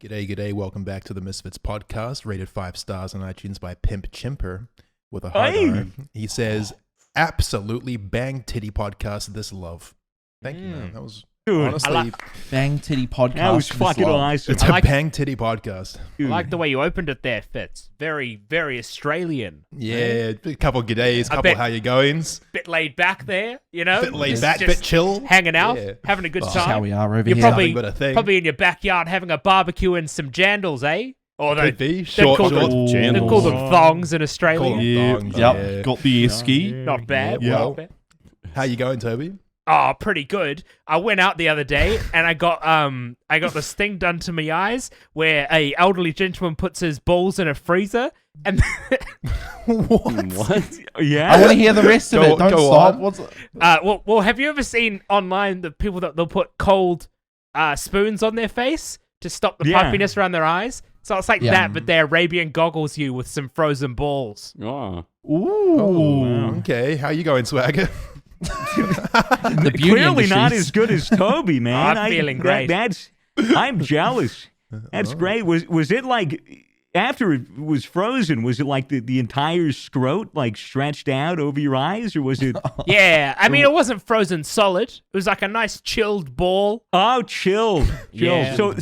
G'day. Welcome back to the Misfits podcast, rated 5 stars on iTunes by Pimp Chimper with a hard R. He says, absolutely bang titty podcast, this love. Thank you, man. That was honestly... Bang titty podcast. That was fucking awesome. It's a bang titty podcast. I like the way you opened it there, Fitz. Very, very Australian. Yeah, a couple g'days, couple how you goings. Bit laid back there, you know? Bit laid back, bit chill. Hanging out, having a good time. That's how we are over You're here. probably in your backyard having a barbecue and some jandals, eh? Or Could be. They Short call them thongs in Australia. Thongs, Yep, got the esky. Not bad. Yeah. Not bad. How you going, Toby? Oh, pretty good. I went out the other day and I got this thing done to my eyes where a elderly gentleman puts his balls in a freezer and What? Yeah. I want to hear the rest of it. Don't go stop. on. What's well, have you ever seen online the people that they'll put cold spoons on their face to stop the puffiness around their eyes? So it's like that, but they Arabian goggles you with some frozen balls. Oh. Ooh. Okay. How you going, Swagger? The beauty Clearly not industries. as good as Toby, man. I'm feeling great. I'm jealous. That's great. Was it like after it was frozen? Was it like the entire scrot like stretched out over your eyes, or was it? Yeah, I mean it wasn't frozen solid. It was like a nice chilled ball. Oh, chilled. Yeah. So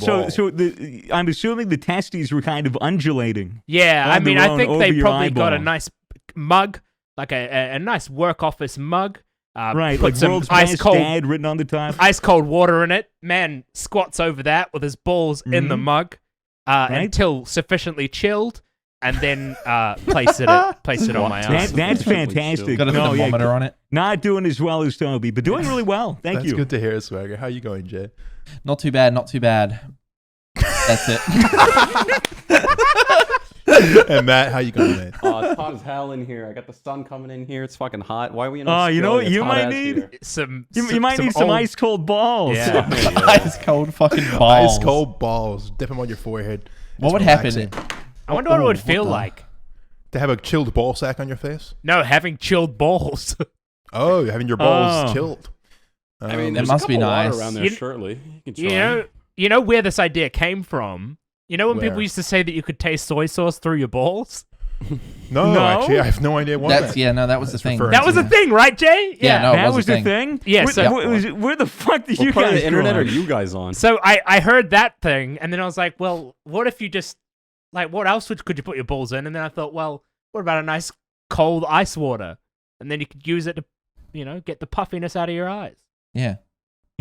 I'm assuming the testes were kind of undulating. Yeah, I On mean their I own think over they your probably got a eyeball. nice mug, like a nice work office mug. Right, put like some world's ice best cold dad written on the top. ice cold water in it. Man squats over that with his balls in the mug until sufficiently chilled, and then place it on my arm. That's fantastic. Got a thermometer on it. Not doing as well as Toby, but doing really well. Thank That's you. good to hear, Swagger. How you going, Jay? Not too bad. That's it. And Matt, how you going, man? It's hot as hell in here. I got the sun coming in here. It's fucking hot. Why are we in You know what Australia? It's you hot might as need? here. You might need some old- ice cold balls. Yeah. Ice cold fucking balls. Ice cold balls. Dip them on your forehead. What It's would relaxing. happen? I wonder what it would What feel the- like. To have a chilled ball sack on your face? No, having chilled balls. Oh, having your balls Oh. chilled. I mean, That there's must a be couple water nice. around there, You- shortly. You can try. you know where this idea came from? You know when Where? people used to say that you could taste soy sauce through your balls? No, No? actually, I have no idea what That was the thing. referring That was a thing, right, Jay? Yeah, no, it that was was a the thing. thing. Yeah, so- Where the fuck did What you part of guys the internet grow are up? you guys on? So I heard that thing, and then I was like, well, what if you just, like, what else could you put your balls in? And then I thought, well, what about a nice cold ice water? And then you could use it to, get the puffiness out of your eyes. Yeah.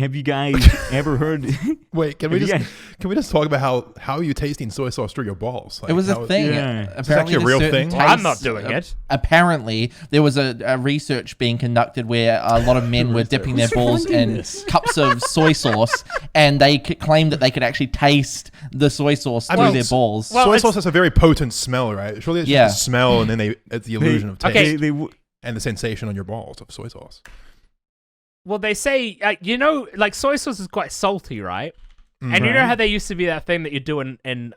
Have you guys ever heard? Wait, can Have we you just talk about how are you tasting soy sauce through your balls? Like, It was a how- thing. Yeah. Apparently, Is this actually a there's real certain thing? I'm not tastes- doing it. Apparently, there was a research being conducted where a lot of men were dipping their balls in cups of soy sauce, and they claimed that they could actually taste the soy sauce through mean, their balls. well, soy it's- sauce has a very potent smell, right? Surely it's just the smell, and then it's the illusion of taste Okay. and the sensation on your balls of soy sauce. Well, they say, like soy sauce is quite salty, right? Mm-hmm. And you know how there used to be that thing that you do in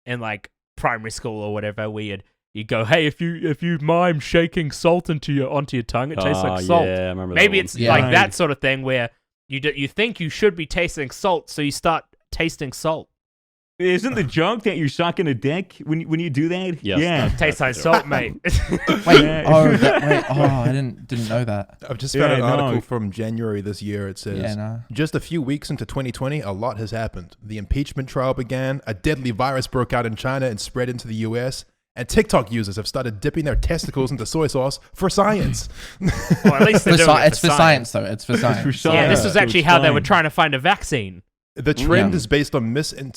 like primary school or whatever, where you go, hey, if you mime shaking salt onto your tongue, it tastes like salt. Yeah, I remember Maybe that it's one. Yeah. like Right. that sort of thing where you think you should be tasting salt, so you start tasting salt. Isn't the joke that you're sucking a dick when you do that? Yes, yeah. that's- Tastes like salt, mate. Wait, Yeah. I didn't know that. I've just found an Yeah, no. article from January this year. It says, Yeah, no. just a few weeks into 2020, a lot has happened. The impeachment trial began, a deadly virus broke out in China and spread into the US, and TikTok users have started dipping their testicles into soy sauce for science. Or at least they're doing it It's for science, though. It's for science. for Yeah, science. this was So actually it's how they fine. were trying to find a vaccine. The trend Yeah. is based on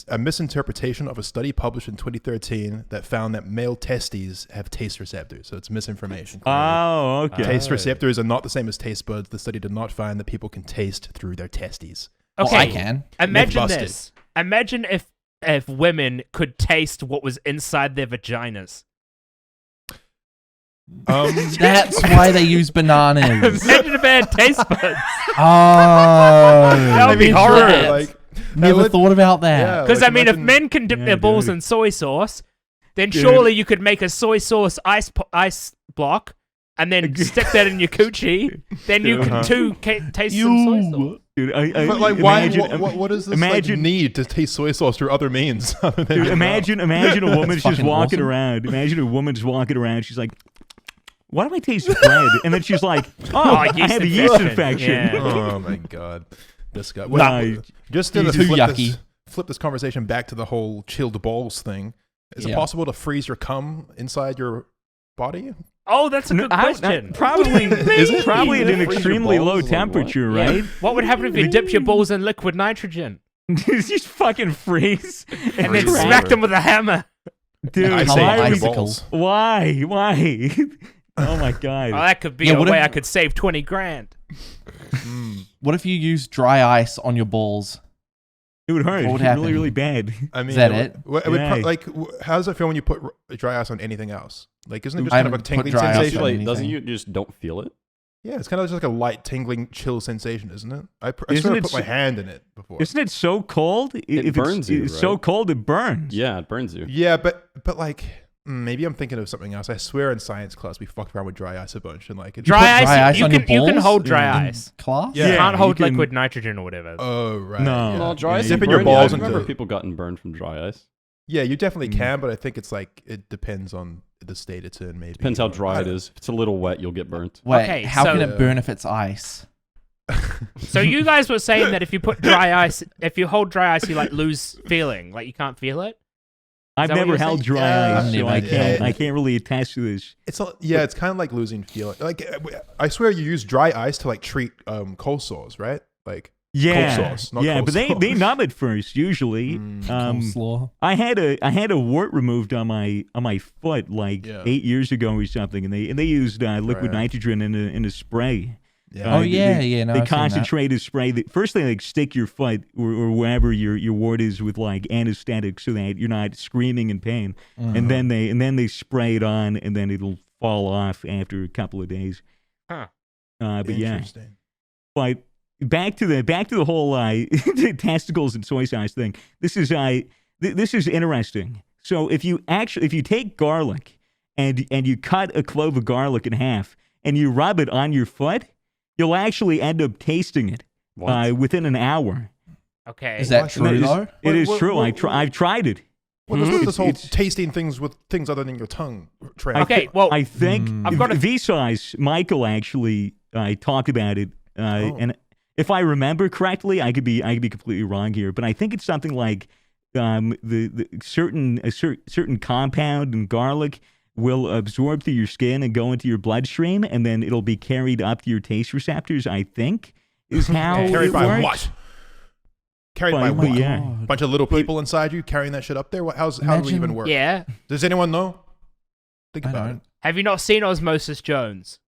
a misinterpretation of a study published in 2013 that found that male testes have taste receptors. So it's misinformation. Oh, okay. Taste receptors are not the same as taste buds. The study did not find that people can taste through their testes. Well, Okay, I can. imagine busted. this. Imagine if women could taste what was inside their vaginas. That's why they use bananas. Imagine if they had taste buds. Oh, That would be Sure, horrible. like, never thought about that. Yeah. Because like, I mean, if imagine- men can dip Yeah, their balls dude. in soy sauce, then surely you could make a soy sauce ice block and then stick that in your coochie. Then you can too taste some soy sauce. Dude, But like, why? imagine, What is this imagine- need to taste soy sauce through other means? other than Dude, your mouth? imagine a woman's just fucking walking awesome. around. Imagine a woman's walking around. She's like, "Why do I taste bread?" And then she's like, "Oh, I yeast have a yeast infection. infection." Yeah. Oh my god, this guy. Nah, Just to Jesus. Too yucky. flip this conversation back to the whole chilled balls thing. Is it Yeah. possible to freeze your cum inside your body? Oh, that's a good question. Probably, it? probably at an Freeze your extremely low balls? Like, what? temperature, Yeah. right? What would happen if you dipped your balls in liquid nitrogen Just fucking freeze and then Freeze. smacked them with a hammer? Dude, I Come say on, why? your icicles. balls. Why? Oh my god! Oh, that could be Yeah, a what way if- I could save 20 grand. What if you use dry ice on your balls? It would hurt. What would really, happen? really bad. I mean, that it? Would Yeah. how does it feel when you put dry ice on anything else? Like, isn't it just I kind of a haven't put tingling dry ice sensation? on Like, anything. doesn't you just don't feel it? Yeah, it's kind of just like a light tingling, chill sensation, isn't it? I Isn't sort it of put my so- hand in it before. Isn't it so cold? If burns you, It's so right? cold it burns. Yeah, it burns you. Yeah, but like maybe I'm thinking of something else. I swear in science class we fucked around with dry ice a bunch and like it Dry put ice, dry ice you on can, your you can balls? hold dry In ice. Class? Yeah. You can't hold you can- liquid nitrogen or whatever. Oh right. No. Yeah. Well, dry ice. Dipping can your burn you. balls I remember into- people gotten burned from dry ice. Yeah, you definitely Mm. can, but I think it's like it depends on the state it's in. Maybe Depends how Or- dry I it don't- is. If it's a little wet, you'll get burnt. Wait, Okay, how can so- it burn if it's ice? So you guys were saying that if you put dry ice, if you hold dry ice, you like lose feeling, like you can't feel it. I've that what never you're held saying? dry Yeah, ice, I've so never I did. can't. I can't really attest to this. It's it's kind of like losing feeling. Like I swear you use dry ice to like treat cold sores, right? Like Yeah, sauce, not yeah, cold but they sauce. numb it first usually. Coleslaw. I had a wart removed on my foot like Yeah. 8 years ago or something, and they used liquid Right. nitrogen in a spray. yeah. Oh, They- yeah, they, yeah, no, They I've seen that. concentrated spray. First, they like stick your foot or wherever your wart is with like anesthetic, so that you're not screaming in pain. Mm-hmm. And then they spray it on, and then it'll fall off after a couple of days. Huh. But yeah, Interesting. but back to the whole testicles and soy sauce thing. This is interesting. So if you take garlic and you cut a clove of garlic in half and you rub it on your foot, you'll actually end up tasting it What? within an hour. Okay. Is that What? true, though? It is What- true. what- I've tried it. What is with this whole It's- tasting things with things other than your tongue? Trey? Okay, well, I think I've got a- Vsauce, Michael actually talked about it, Oh. and if I remember correctly, I could be completely wrong here, but I think it's something like the certain compound in garlic will absorb through your skin and go into your bloodstream, and then it'll be carried up to your taste receptors. I think is how Carried it by works. what? Carried By- by but what? yeah. Bunch of little people inside you carrying that shit up there. How do we Imagine- even work? yeah. Does anyone know? Think I about don't. it. Have you not seen Osmosis Jones?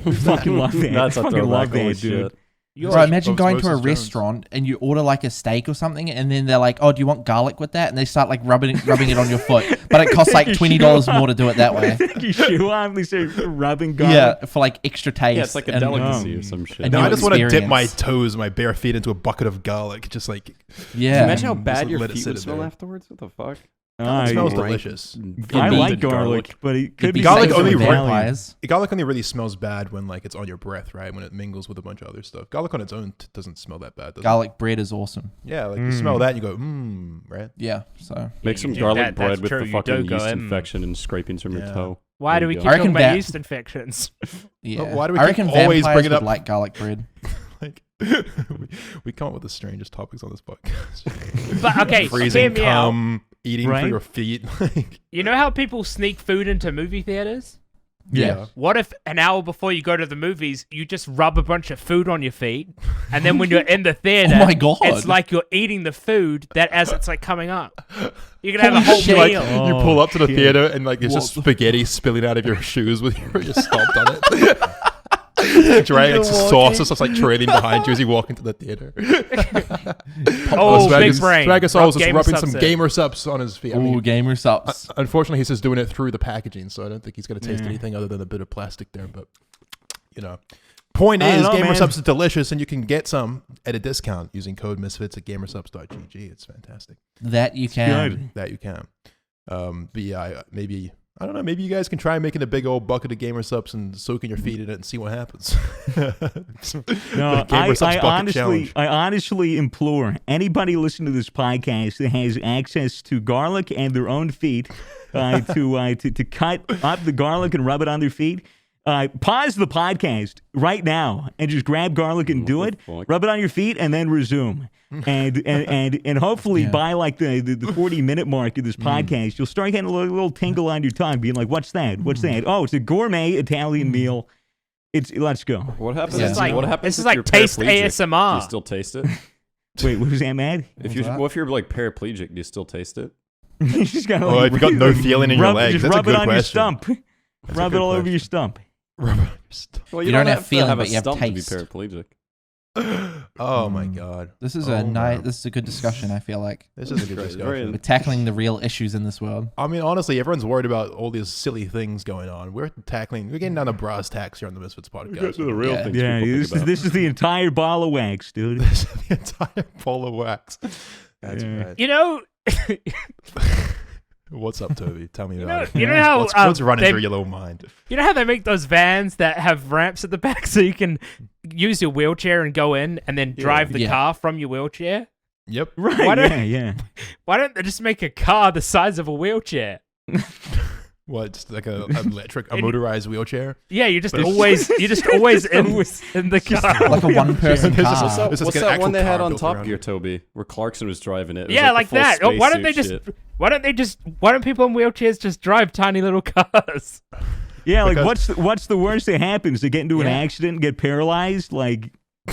Fucking love that. That's a Fucking love throwback. that, Holy dude. shit. You're Bro, imagine Osmosis going to a Jones. restaurant and you order like a steak or something, and then they're like, "Oh, do you want garlic with that?" And they start like rubbing it on your foot, but it costs like $20 more to do it that way. Take your shoe off, they say rubbing garlic. Yeah, for like extra taste. Yeah, it's like a and- delicacy or some shit. and No, new I just want to dip my experience. toes, my bare feet into a bucket of garlic. Just like Yeah. Imagine how Just bad your let it feet sit would in smell there. afterwards. What the fuck? Ah, it smells yeah. delicious. I be like garlic, but it could It'd be be Garlic safe only for really- vampires. Garlic only really smells bad when like it's on your breath, right? When it mingles with a bunch of other stuff. Garlic on its own doesn't smell that bad. Does Garlic bread is awesome. it? Yeah, like you smell that and you go, right? Yeah, so Make you some do garlic that, bread that's with true, the you fucking do go, yeast "Mm." infection and scrapings from your Yeah. toe. Why do There we you keep go. I talking reckon about that- yeast infections? yeah. why do we I keep reckon always vampires bringing would up- like garlic bread. Like we come up with the strangest topics on this podcast. But okay, hear Freezing me out. cum, eating Right? for your feet. Like, You know how people sneak food into movie theaters? Yeah. What if an hour before you go to the movies, you just rub a bunch of food on your feet, and then when you're in the theater, Oh my God. it's like you're eating the food that as it's like coming up. You can have a Holy whole shit. like, meal. you pull up to the shit. theater and like there's just spaghetti spilling out of your shoes with you stomped on it. Dragging like sauce or stuff like trailing behind you as you walk into the theater. Oh, big brain. Swagasaurus is Gamer rubbing subs some in. gamer subs on his feet. I mean, Ooh, gamer subs. unfortunately, he's just doing it through the packaging, so I don't think he's going to taste anything other than a bit of plastic there. But you know, point I don't is, know, gamer man. subs is delicious, and you can get some at a discount using code Misfits at gamersubs.gg. It's fantastic That you can. Good. that you can. But yeah, maybe I don't know. Maybe you guys can try making a big old bucket of gamer subs and soaking your feet in it and see what happens. No, I honestly implore anybody listening to this podcast that has access to garlic and their own feet to cut up the garlic and rub it on their feet. Pause the podcast right now and just grab garlic and do it. Rub it on your feet and then resume. And hopefully by like the 40-minute mark of this podcast, you'll start getting a little tingle on your tongue, being like, "What's that? What's that? Oh, it's a gourmet Italian meal. Let's go." What happens? Yeah. What happens? This is if you're like taste paraplegic? ASMR. Do you still taste it? Wait, what was that, Matt? What if you're like paraplegic? Do you still taste it? You just gotta, Well, if you got no feeling in your legs, just that's a rub good it on your question. stump. That's a Rub good it all over question. your stump. Well, You don't have feeling, to have but a you have stump taste. to be paraplegic. Oh my god. This is Oh, this is a good discussion. I feel like This is a good Very- discussion. we're tackling the real issues in this world. I mean, honestly, everyone's worried about all these silly things going on. We're getting down to brass tacks here on the Misfits podcast. the real Yeah. things. Yeah, people this think about. is the entire ball of wax, dude. This is the entire bowl of wax. That's Yeah. right. You know, What's up, Toby? Tell me you about know, it. you know how What's running they, through your little mind? you know how they make those vans that have ramps at the back so you can use your wheelchair and go in and then drive the Yeah. car from your wheelchair? Yep. Right, Why don't- yeah. Why don't they just make a car the size of a wheelchair? What? Just like a And- motorized wheelchair? Yeah, you just But it's- always in the car. Like a one-person This is- car. this is What's an that actual one they had car on built Top around Gear, it. Toby, where Clarkson was driving it? It was Yeah, like like the full that. Oh, why don't spacesuit shit. why don't people in wheelchairs just drive tiny little cars? Yeah, like Because- what's the worst that happens? They get into an Yeah. accident and get paralyzed? Like,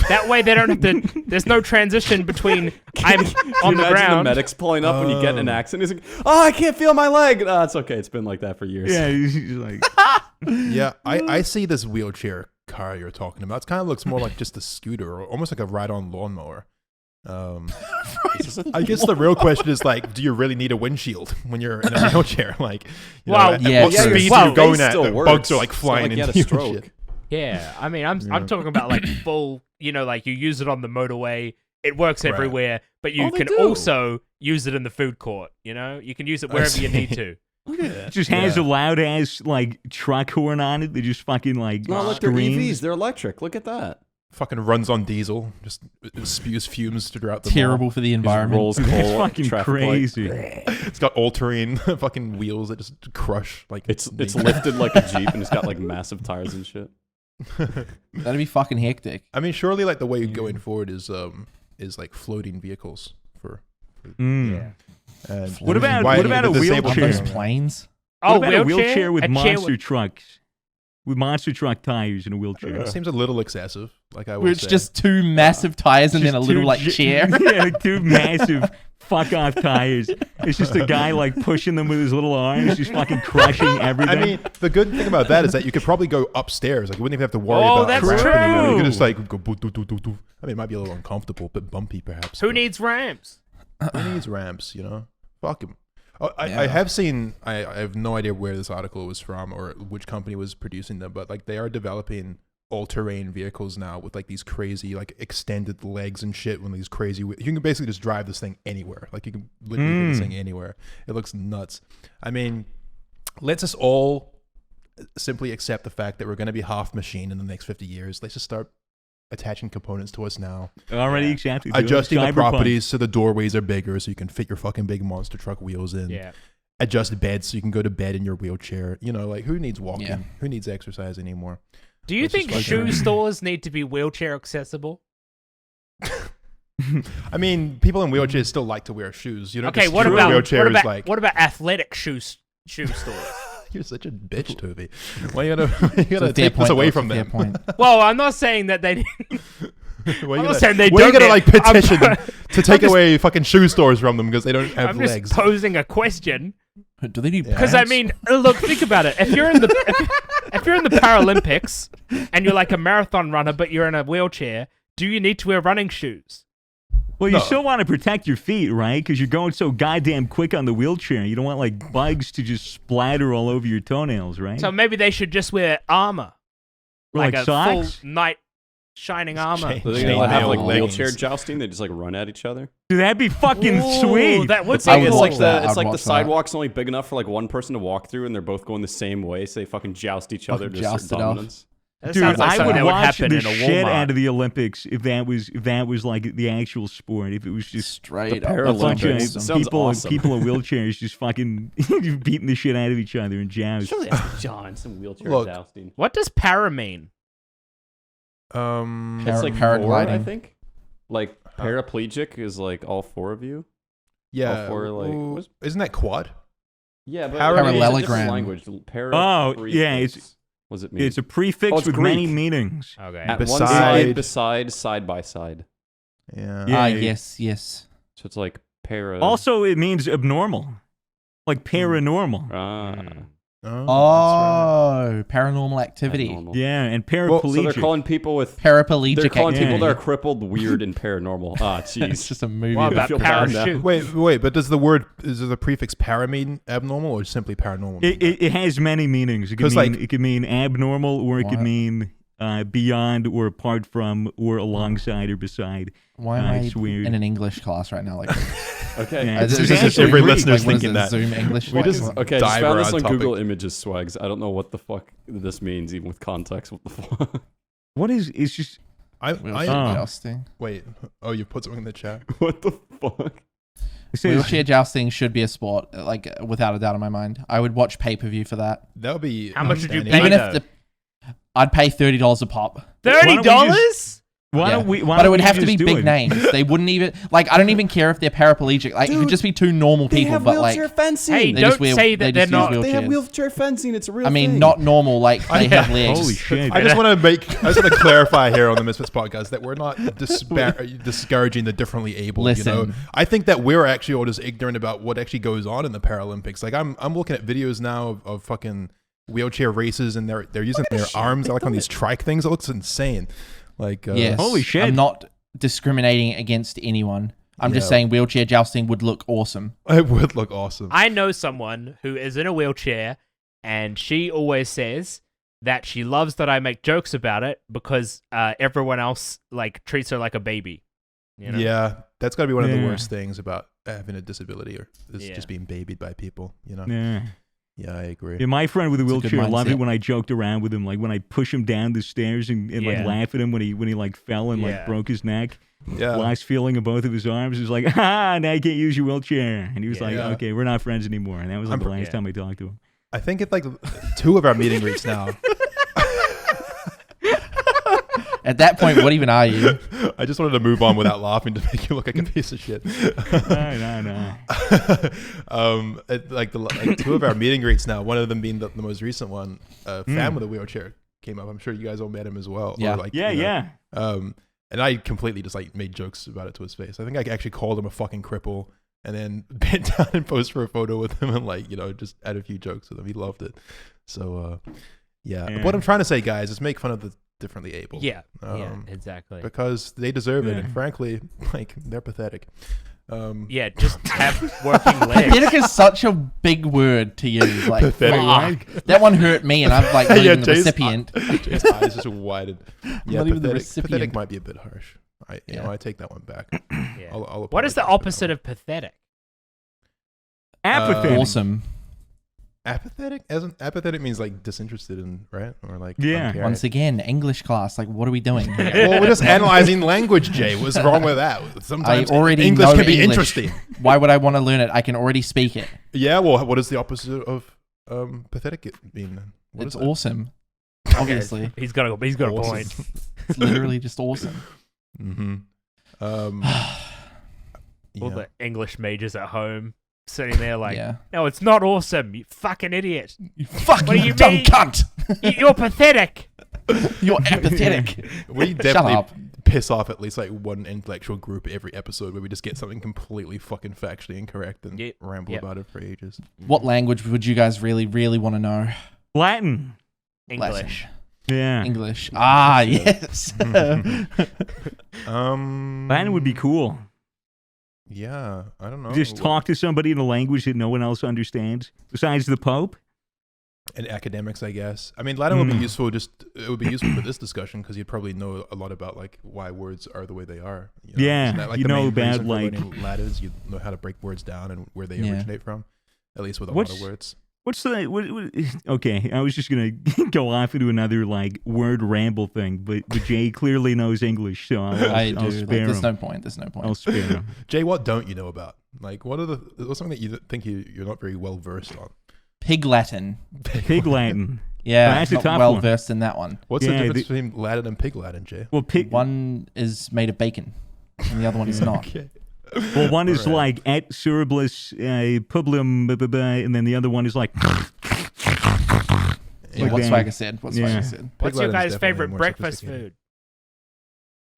That way they don't have to. There's no transition between I'm on Can the you imagine ground. the medics pulling up when you get in an accident? He's like, "Oh, I can't feel my leg." No, it's okay. It's been like that for years. yeah, he's like, Yeah, I see this wheelchair car you're talking about. It kind of looks more like just a scooter or almost like a ride-on lawnmower. I guess the real question is like, do you really need a windshield when you're in a wheelchair? Like, you Well, know, at yeah, what true. speeds Well, are you going it at? still The works. bugs are like It's not flying like you into had a you and stroke. shit. Yeah, I mean, I'm talking about like full. You know, like you use it on the motorway. It works Right. everywhere, but you Oh, they can do. also use it in the food court. You know, you can use it wherever you need to. it just has a loud ass like truck horn on it. They just fucking like No, look, they're screams. EVs. They're electric. Look at that. Fucking runs on diesel, just spews fumes throughout the mall. Terrible for the Just environment. rolls It's coal. fucking traffic light. crazy. It's got all-terrain fucking wheels that just crush. Like It's lifted like a Jeep and it's got like massive tires and shit. That'd be fucking hectic. I mean, surely like the way going forward is like floating vehicles for. Mm. And What about- why what about the a disabled On wheelchair? those people- planes. Oh, What about a wheelchair with A chair monster with- trucks? With monster truck tires in a wheelchair. It seems a little excessive. Like I Where would it's say. just two massive tires and then a Just little two like gi- chair. Yeah, like two massive fuck off tires. It's just a guy like pushing them with his little arms, just fucking crushing everything. I mean, the good thing about that is that you could probably go upstairs. Like you wouldn't even have to worry Oh, about that's ramp anymore. You true. could just like go. Boo, doo, doo, doo, doo. I mean, it might be a little uncomfortable, but bumpy perhaps. Who but needs ramps? who needs ramps? You know, fuck him. I Yeah. have seen. I have no idea where this article was from or which company was producing them, but like they are developing all-terrain vehicles now with like these crazy like extended legs and shit. When these crazy, you can basically just drive this thing anywhere. Like you can literally put this thing anywhere. It looks nuts. I mean, let's us all simply accept the fact that we're going to be half machine in the next 50 years. Let's just start attaching components to us now. already accepted. dude. Adjusting the Cyberpunk. properties so the doorways are bigger so you can fit your fucking big monster truck wheels in. Yeah. Adjust beds so you can go to bed in your wheelchair. You know, like who needs walking? Yeah. Who needs exercise anymore? Do you Let's think just shoe fucking- stores need to be wheelchair accessible? I mean, people in wheelchairs still like to wear shoes. You know, Okay, what about wheelchairs? what about athletic shoe stores? You're such a bitch, Toby. Why you gotta It's a fair take this point, away though. from It's a them? fair point. Well, I'm not saying that they. Why I'm you not saying they why you don't gotta like get- I'm- petition to take just- away fucking shoe stores from them because they don't have I'm just legs? posing a question Do they need Yeah. because I pants? mean, look, think about it. If you're in the if you're in the Paralympics and you're like a marathon runner but you're in a wheelchair, do you need to wear running shoes? Well, you No. still want to protect your feet, right? Because you're going so goddamn quick on the wheelchair. You don't want like bugs to just splatter all over your toenails, right? So maybe they should just wear armor, Like a socks? full night shining armor. Chain- So they're gonna have like chainmail wheelchair leggings. jousting. They just like run at each other. Dude, that'd be fucking Ooh, sweet. That would It's be like would it's cool. like watch that. the it's I'd like the watch that. sidewalk's only big enough for like one person to walk through, and they're both going the same way, so they fucking joust each other to Joust assert it off. dominance. That Dude, sounds like I something would that would watch happen the in a shit Walmart. out of the Olympics if that was like the actual sport. If it was just Straight The up. a bunch of Paralympics. Sounds people awesome. people in wheelchairs just fucking beating the shit out of each other and joust. Surely that's John, some wheelchair Look. jousting. What does para mean? It's like Paragliding. four, I think. Like paraplegic is like all four of you. Yeah. All four, like, ooh, what's- isn't that quad? Yeah, but Parallelogram. it's a different language. Oh, yeah, it's- what does it mean? It's a prefix Oh, it's with many Greek. meanings. Okay. At one Beside- side, beside, side by side. Yeah. Yeah. Yes. So it's like para. Also, it means abnormal, like paranormal. Oh, Oh, paranormal activity. Paranormal. Yeah, and Well, So they're paraplegic. calling people with. Paraplegic They're calling activity. people that are crippled weird and paranormal. Ah, It's jeez. just a movie. What about- about feel bad now. parachute? Wait, but does the prefix para mean abnormal or simply paranormal? It has many meanings. It could 'Cause, mean like- it could mean abnormal, or it could What? mean beyond, or apart from, or alongside, or beside. Why am I It's weird. in an English class right now? Like, Okay. Yeah, Is it's it- actually every Greek. listener's what is thinking it, that. Zoom English. We What? just- Okay, I just dive found this around on topic. Google Images, Swags. I don't know what the fuck this means, even with context. What the fuck? What is? It's just. Wheelchair Oh. jousting. Wait. Oh, you put something in the chat. What the fuck? It says, Wheelchair jousting should be a sport, like without a doubt in my mind. I would watch pay per view for that. That would be. How much would you outstanding. pay? Even though. if I'd pay $30 a pop. $30? why Yeah. don't we? Why But it don't would we have to just be do big it? names. They wouldn't even like. I don't even care if they're paraplegic. Like it could Dude, just be two normal people, but like fencing. Hey, They don't just wear- say they that they're just use not. wheelchairs. They have wheelchair fencing. It's a real I mean, thing. not normal. Like they have legs. Holy shit! I just want to clarify here on the Misfits podcast that we're not discouraging the differently able. You know, Listen. I think that we're actually all just ignorant about what actually goes on in the Paralympics. Like I'm looking at videos now of fucking wheelchair races, and they're using their arms like on these trike things. It looks insane. Like Yes. Holy shit. I'm not discriminating against anyone. I'm just Yeah. saying wheelchair jousting would look awesome. it would look awesome. I know someone who is in a wheelchair, and she always says that she loves that I make jokes about it because everyone else like treats her like a baby. You know? Yeah, that's got to be one of the Yeah. worst things about having a disability, or is Yeah. just being babied by people. You know. Yeah. Yeah, I agree. Yeah, my friend with a It's a good wheelchair loved mindset. it when I joked around with him, like when I push him down the stairs and like Yeah. laugh at him when he like fell and Yeah. like broke his neck. Yeah. Last feeling of both of his arms. He was like, ah, now you can't use your wheelchair. And he was like, Yeah. okay, we're not friends anymore. And that was like I'm the pr- last yeah. time I talked to him. I think it's like 2 of our meeting greets now. At that point, what even are you? I just wanted to move on without laughing to make you look like a piece of shit. No. Like 2 of our meeting greets now. One of them being the most recent one. A fan with a wheelchair came up. I'm sure you guys all met him as well. Yeah. Or like, Yeah, you know, yeah. And I completely just like made jokes about it to his face. I think I actually called him a fucking cripple, and then bent down and posed for a photo with him, and like, you know, just add a few jokes with him. He loved it. So Yeah. What I'm trying to say, guys, is make fun of the differently able. Yeah. Um, Exactly. Because they deserve it, Yeah. and frankly, like they're pathetic. Yeah, just have working legs. Pathetic is such a big word to use. Like, Pathetic. fuck. That one hurt me, and I'm like not even the Jay's- recipient. Jay's eyes just widened. Yeah, not even the pathetic recipient. might be a bit harsh. Yeah. I take that one back. Yeah. I'll What is the apologize for opposite that of pathetic? Apathetic. Awesome. one. Apathetic? Apathetic means like disinterested in, right? Or like Yeah. uncaring. Once again, English class. Like, what are we doing? Well, we're just analyzing language, Jay. What's wrong with that? Sometimes I already English know can be English. interesting. Why would I want to learn it? I can already speak it. Yeah, well, what is the opposite of pathetic mean? Then? What It's is that? awesome. Obviously, He's got a Awesome. point. it's literally just awesome. Mm-hmm. All the English majors at home sitting there like, Yeah. no, it's not awesome. You fucking idiot. You fucking What do you dumb mean? cunt. You're pathetic. You're apathetic. We Shut definitely up. piss off at least like one intellectual group every episode where we just get something completely fucking factually incorrect and Yep. ramble Yep. about it for ages. What language would you guys really, really want to know? Latin. English. Yeah. English. Ah, yes. Latin would be cool. Yeah, I don't know. Just talk to somebody in a language that no one else understands besides the Pope. and academics, I guess. I mean, Latin would be useful. It would be useful for this discussion because you'd probably know a lot about like why words are the way they are. You know? Yeah, Isn't that, like, you the know main about, reason for like- learning Latin is you know how to break words down and where they Yeah. originate from. At least with a lot What's- of words. What's the okay? I was just gonna go off into another like word ramble thing, but Jay clearly knows English, so I'll I do. Like, spare there's him. no point. There's no point. I'll spare him. Jay, what don't you know about? Like, what's something that you think you're not very well versed on? Pig Latin. Pig Latin. Yeah, That's a not tough well one. versed in that one. What's Yeah, the difference between Latin and Pig Latin, Jay? Well, pig. One is made of bacon, and the other one is not. Okay. Well, one is Alright. like et suribus publium, and then the other one is like. Yeah, Like what that. Swagger said. What Yeah. Swagger said. What's your Latin's guys' definitely favorite more breakfast sophisticated.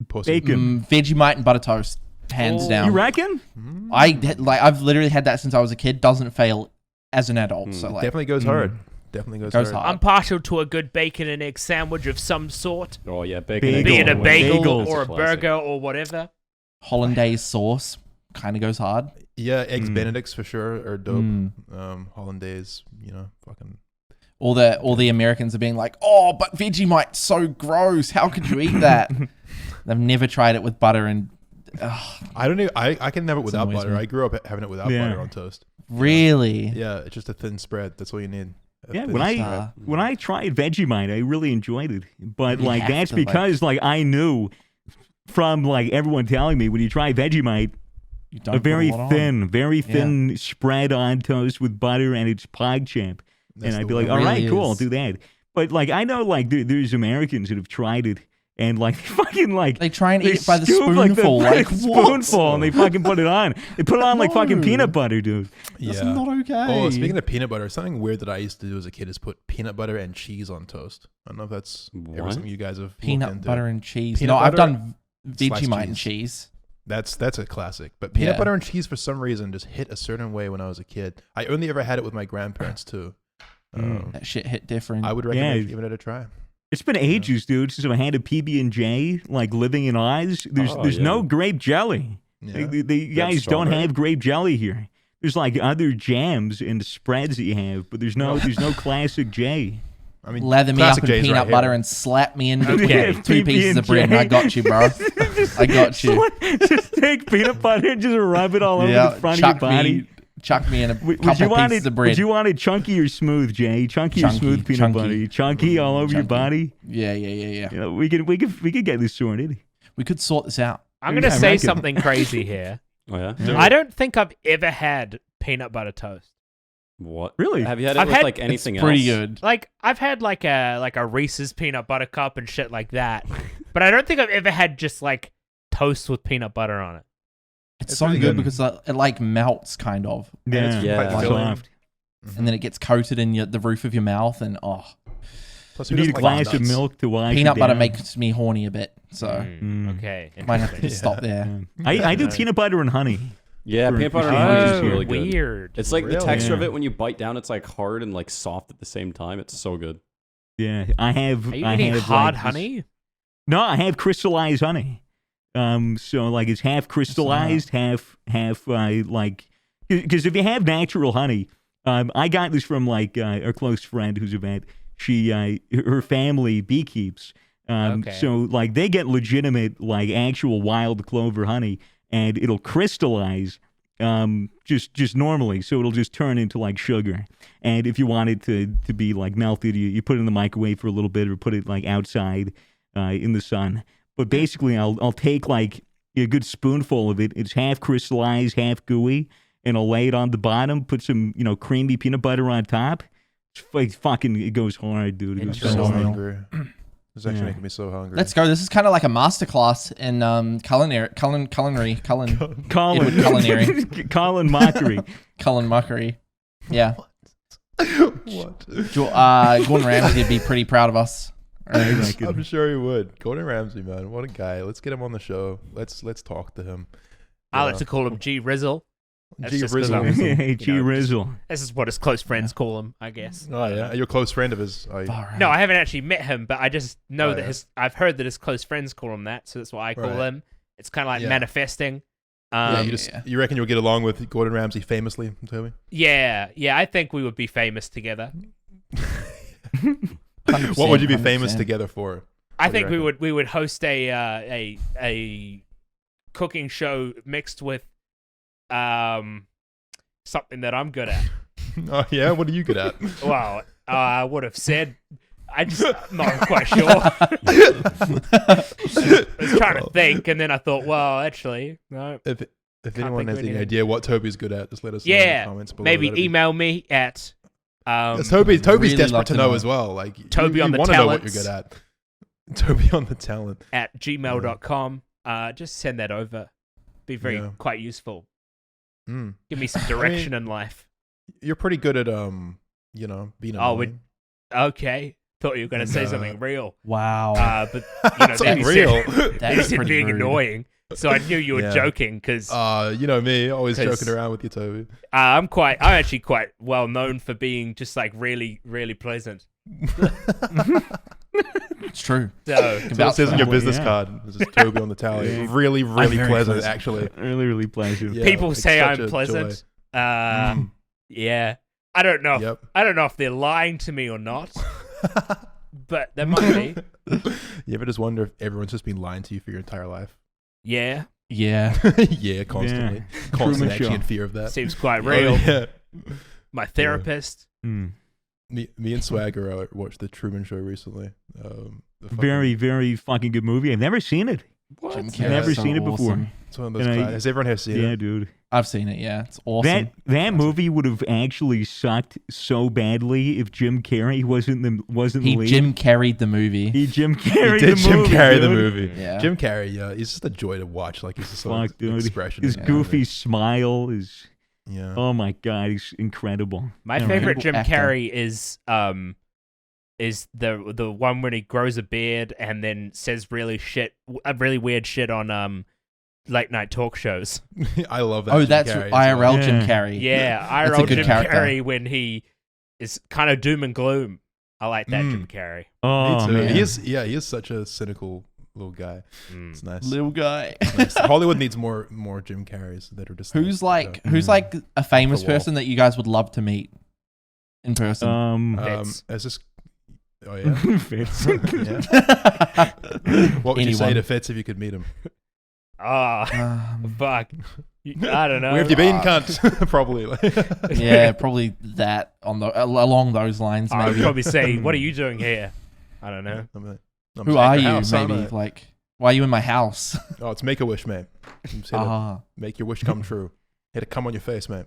food? Pussy. Bacon. Vegemite and butter toast, hands Oh. down. You reckon? I've literally had that since I was a kid. Doesn't fail as an adult. So like, Definitely goes hard. Definitely goes, Goes hard. hard. I'm partial to a good bacon and egg sandwich of some sort, Oh yeah, bacon. Bagel. egg be it a all the way. bagel Bagels. or a Classic. burger or whatever. hollandaise sauce kind of goes hard. Yeah, eggs Mm. Benedicts for sure are dope. Mm. Hollandaise, you know, fucking. All the Americans are being like, oh, but Vegemite's so gross. How could you eat that? They've never tried it with butter and I don't even. I can have it without annoys butter. me. I grew up having it without Yeah. butter on toast. really. Yeah, it's just a thin spread. That's all you need. A Yeah, thin when spread. when I tried Vegemite, I really enjoyed it. But You like have that's to, like- because like I knew from like everyone telling me when you try Vegemite, You a don't put very lot on. thin spread on toast with butter and it's PogChamp. That's And I'd the be like, way. all It right, really cool, I'll is. do that. But like I know like there's Americans that have tried it and like fucking like They try and they eat it by the scoop, like, spoonful. by Like, the what? spoonful, and they fucking put it on. They put it on like fucking No. peanut butter, dude. That's Yeah. not okay. Oh, speaking of peanut butter, something weird that I used to do as a kid is put peanut butter and cheese on toast. I don't know if that's ever What? something you guys have looked Peanut into. butter and cheese. Peanut No, I've butter, done sliced Vegemite and cheese. cheese. That's a classic. But peanut Yeah. butter and cheese for some reason just hit a certain way when I was a kid. I only ever had it with my grandparents too. That shit hit different. I would recommend Yeah. giving it a try. It's been ages, dude, since I had a PB&J, like living in Oz. There's Oh, there's yeah. no grape jelly. Yeah. Like, the guys don't strawberry? have grape jelly here. There's like other jams and spreads that you have, but there's no classic J. I mean, Lather me up classic in J's peanut right here. butter and slap me in between Okay. two pieces of bread, and I got you, bro. I got you. Just take peanut butter and just rub it all over Yeah, the front of your body. chuck me in a Would couple you want pieces it? of bread. Would you want it chunky or smooth, Jay? Chunky or Chunky, smooth peanut chunky. butter? Chunky all over your Chunky. body. Yeah. You know, we could get this sorted. We could sort this out. I'm going to I say reckon. something crazy here. Oh yeah. I don't think I've ever had peanut butter toast. What? Really? Have you had it I've with had- like anything else? Pretty good. Like I've had like a Reese's peanut butter cup and shit like that, but I don't think I've ever had just like toast with peanut butter on it. It's It's so really good good. because it like melts kind of, Yeah, Yeah. quite filling. soft. and then it gets coated in the roof of your mouth, and Plus, You who need a doesn't like glass of nuts? milk to wash peanut it butter down. makes me horny a bit. So Mm. Okay. might have to just stop Yeah. there. I do Right. peanut butter and honey. Yeah, For- peanut butter for and honey is sandwiches, really good. Weird. It's like the Really? texture of Yeah. it when you bite down. It's like hard and like soft at the same time. It's so good. Yeah, I have. Are you I eating have, hard like, this- honey? No, I have crystallized honey. So like it's half crystallized, half like because if you have natural honey, I got this from like a close friend who's a vet. She her family beekeeps. Okay. So like they get legitimate like actual wild clover honey, and it'll crystallize just normally. So it'll just turn into like sugar. And if you want it to be like melted, you put it in the microwave for a little bit or put it like outside in the sun. But basically, I'll take like a good spoonful of it. It's half crystallized, half gooey, and I'll lay it on the bottom. Put some creamy peanut butter on top. It's like fucking, it goes hard, dude. It I'm goes so so Phenomenal. hard. hungry. This is actually Yeah. making me so hungry. Let's go. This is kind of like a masterclass in culinary, Cullen Colin, culinary. Colin Mockery. Cullen mockery. Yeah, what? Gordon Ramsay would be pretty proud of us. I reckon. I'm sure he would. Gordon Ramsay, man, what a guy. Let's get him on the show. Let's talk to him. I like to call him G Rizzle. That's G just 'cause Rizzle. I'm- Hey, G know, Rizzle. This is what his close friends call him, I guess. Oh yeah, you're a close friend of his. Oh, yeah. Far out. No, I haven't actually met him, but I just know Oh, that yeah. I've heard that his close friends call him that, so that's what I call Right. him. It's kind of like Yeah. manifesting. Yeah, Um, you reckon you'll get along with Gordon Ramsay famously, Toby? yeah, I think we would be famous together. What would you be 100%. famous together for? I What do you think reckon? we would host a cooking show mixed with something that I'm good at. Oh yeah, what are you good at? Well, I would have said. I'm not quite sure. I was trying to think, and then I thought, well, actually, no. If anyone think has of any anything. idea what Toby's good at, just let us know in the Yeah, comments below. maybe That'd be- email me at Yes, Toby's Really desperate love to to know know. as well. Like Toby you on the want to know what you're talents. good at. Toby on the talent. at gmail.com. Just send that over. Be very Yeah. quite useful. Mm. Give me some direction in life. You're pretty good at being Oh, annoying. Okay. Thought you were going to say And, something real. Wow. But you know, Something then real. you That's said pretty being rude. annoying. So I knew you were Yeah. joking because You know me, always 'Cause- joking around with you, Toby. I'm actually quite well known for being just like really, really pleasant. It's true. So So it Vouch says for on your that. business Yeah. card. This is Toby on the tally. Yeah. Really, really very pleasant, pleasant. actually. Really, really pleasant. Yeah, people like say such I'm a pleasant. joy. Yeah. I don't know. Yep. I don't know if they're lying to me or not, but there might be. You ever just wonder if everyone's just been lying to you for your entire life? Yeah. Yeah. Yeah, constantly. Truman Constantly actually Show. in fear of that. Seems quite Oh, real. yeah. My therapist. Mm. Me and Swagger watched the Truman Show recently. The fucking- Very, very fucking good movie. I've never seen it. Jim Yeah, Carrey's never so seen it before. awesome. It's one of those. And I- Has everyone has seen Yeah, it? dude. I've seen it. Yeah, it's awesome. That movie would have actually sucked so badly if Jim Carrey wasn't the He lead. Jim carried the movie. He Jim He Carrey did the Jim movie. Carrey the dude. movie. Yeah. Jim Carrey, yeah, he's just a joy to watch. Like he's just sort Fuck, of dude. expression. His in it. goofy smile is. Yeah. Oh my god, he's incredible. My All right. favorite Jim Actor. Carrey is the one when he grows a beard and then says really weird shit on late night talk shows. I love that. Oh, Jim that's Carrey as IRL well. Jim Yeah. Carrey. Yeah, I That's a wrote good Jim character. Carrey when he is kind of doom and gloom. I like that Jim Carrey. Oh Me too. man. He is such a cynical little guy. It's nice. Little guy. Nice. Hollywood needs more Jim Carreys that are just Who's like you know, who's like a famous Off the wall. person that you guys would love to meet in person? Fitz. as this. Oh yeah. Fitz. Yeah. What would you say Anyone. to Fitz if you could meet him? Fuck. I don't know. Where have you been, cunt? Probably. yeah, probably that along those lines. I would Maybe. probably say, "What are you doing here?" I don't know. I'm Who at are the you? house, aren't Maybe I? like, why are you in my house? Oh, it's Make a Wish, mate. I'm saying make your wish come true. Hit to come on your face, mate.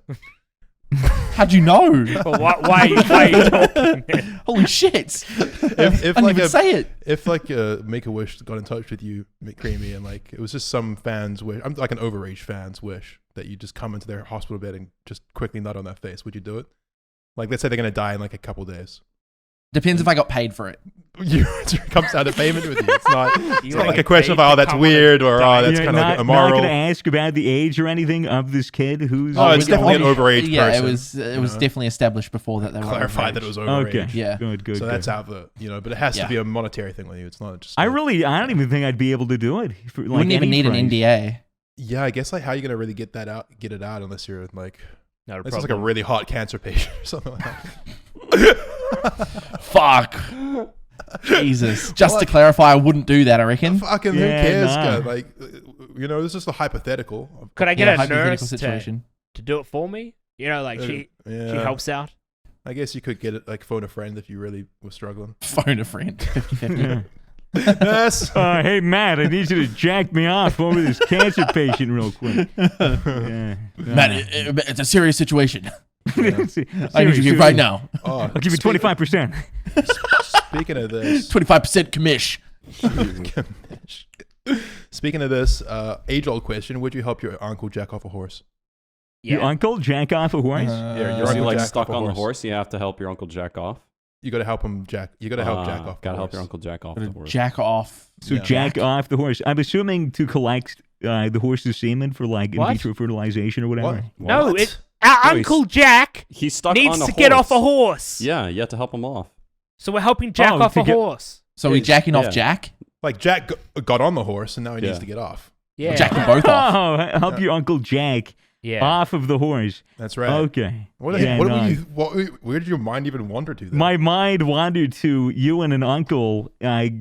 How'd you know? Well, why are you talking? Holy shit! If I didn't like even a say it. if like Make a Wish got in touch with you, McCreamy, and like it was just some fans wish, I'm like an overage fan's wish that you just come into their hospital bed and just quickly nut on their face, would you do it? Like let's say they're gonna die in like a couple days. Depends if I got paid for it. It comes out of payment with you. It's not You like like a question of paid to oh that's come on weird or die. oh that's You're kind of like not immoral. going to ask about the age or anything of this kid who's. Oh, it's we got- definitely an overage Yeah, person. it was know? definitely established before that they were Clarify overage. that it was overage. Okay. Yeah. Good. So that's out the but it has Yeah. to be a monetary thing with you. It's not just. I like- don't even think I'd be able to do it. For, like, Wouldn't even any need an price. NDA. Yeah, I guess like how are you gonna really get it out unless you're like Not a this is like a problem. really hot cancer patient or something like that. Fuck. Jesus. Just to Like- clarify, I wouldn't do that. I reckon. Fucking who Yeah, cares? nah. Guy? Like this is just a hypothetical. Could I get Yeah, a hypothetical nurse situation. to do it for me? You know, like she Yeah. helps out. I guess you could get it like phone a friend if you really were struggling. Phone a friend. 50-50. Yes. Hey Matt, I need you to jack me off over this cancer patient real quick. Yeah. Man, it's a serious situation. I need you Seriously, here right now. Oh, I'll give you 25%. Speaking of this, 25% commish. speaking of this, age-old question: would you help your uncle jack off a horse? Your Yeah. uncle jack off a horse? Yeah, your Is he uncle like jack stuck off a on the horse. horse? You have to help your uncle jack off. You got to help him jack. You got to help jack off. Gotta the help your horse. uncle jack off the horse. Jack off. So Yeah. jack off the horse. I'm assuming to collect the horse's semen for like in What? vitro fertilization or whatever. What? No, What? our Oh, he's- Uncle Jack He's stuck needs on a to get off a horse. horse. Yeah, you have to help him off. So we're helping Jack Oh, off to a get- horse. So we jacking off Yeah. Jack? Like Jack got on the horse and now he needs Yeah. to get off. Yeah. Jack them both off. Oh, help your uncle Jack Yeah. off of the horse. That's right. Okay. Where did your mind even wander to? Then? My mind wandered to you and an uncle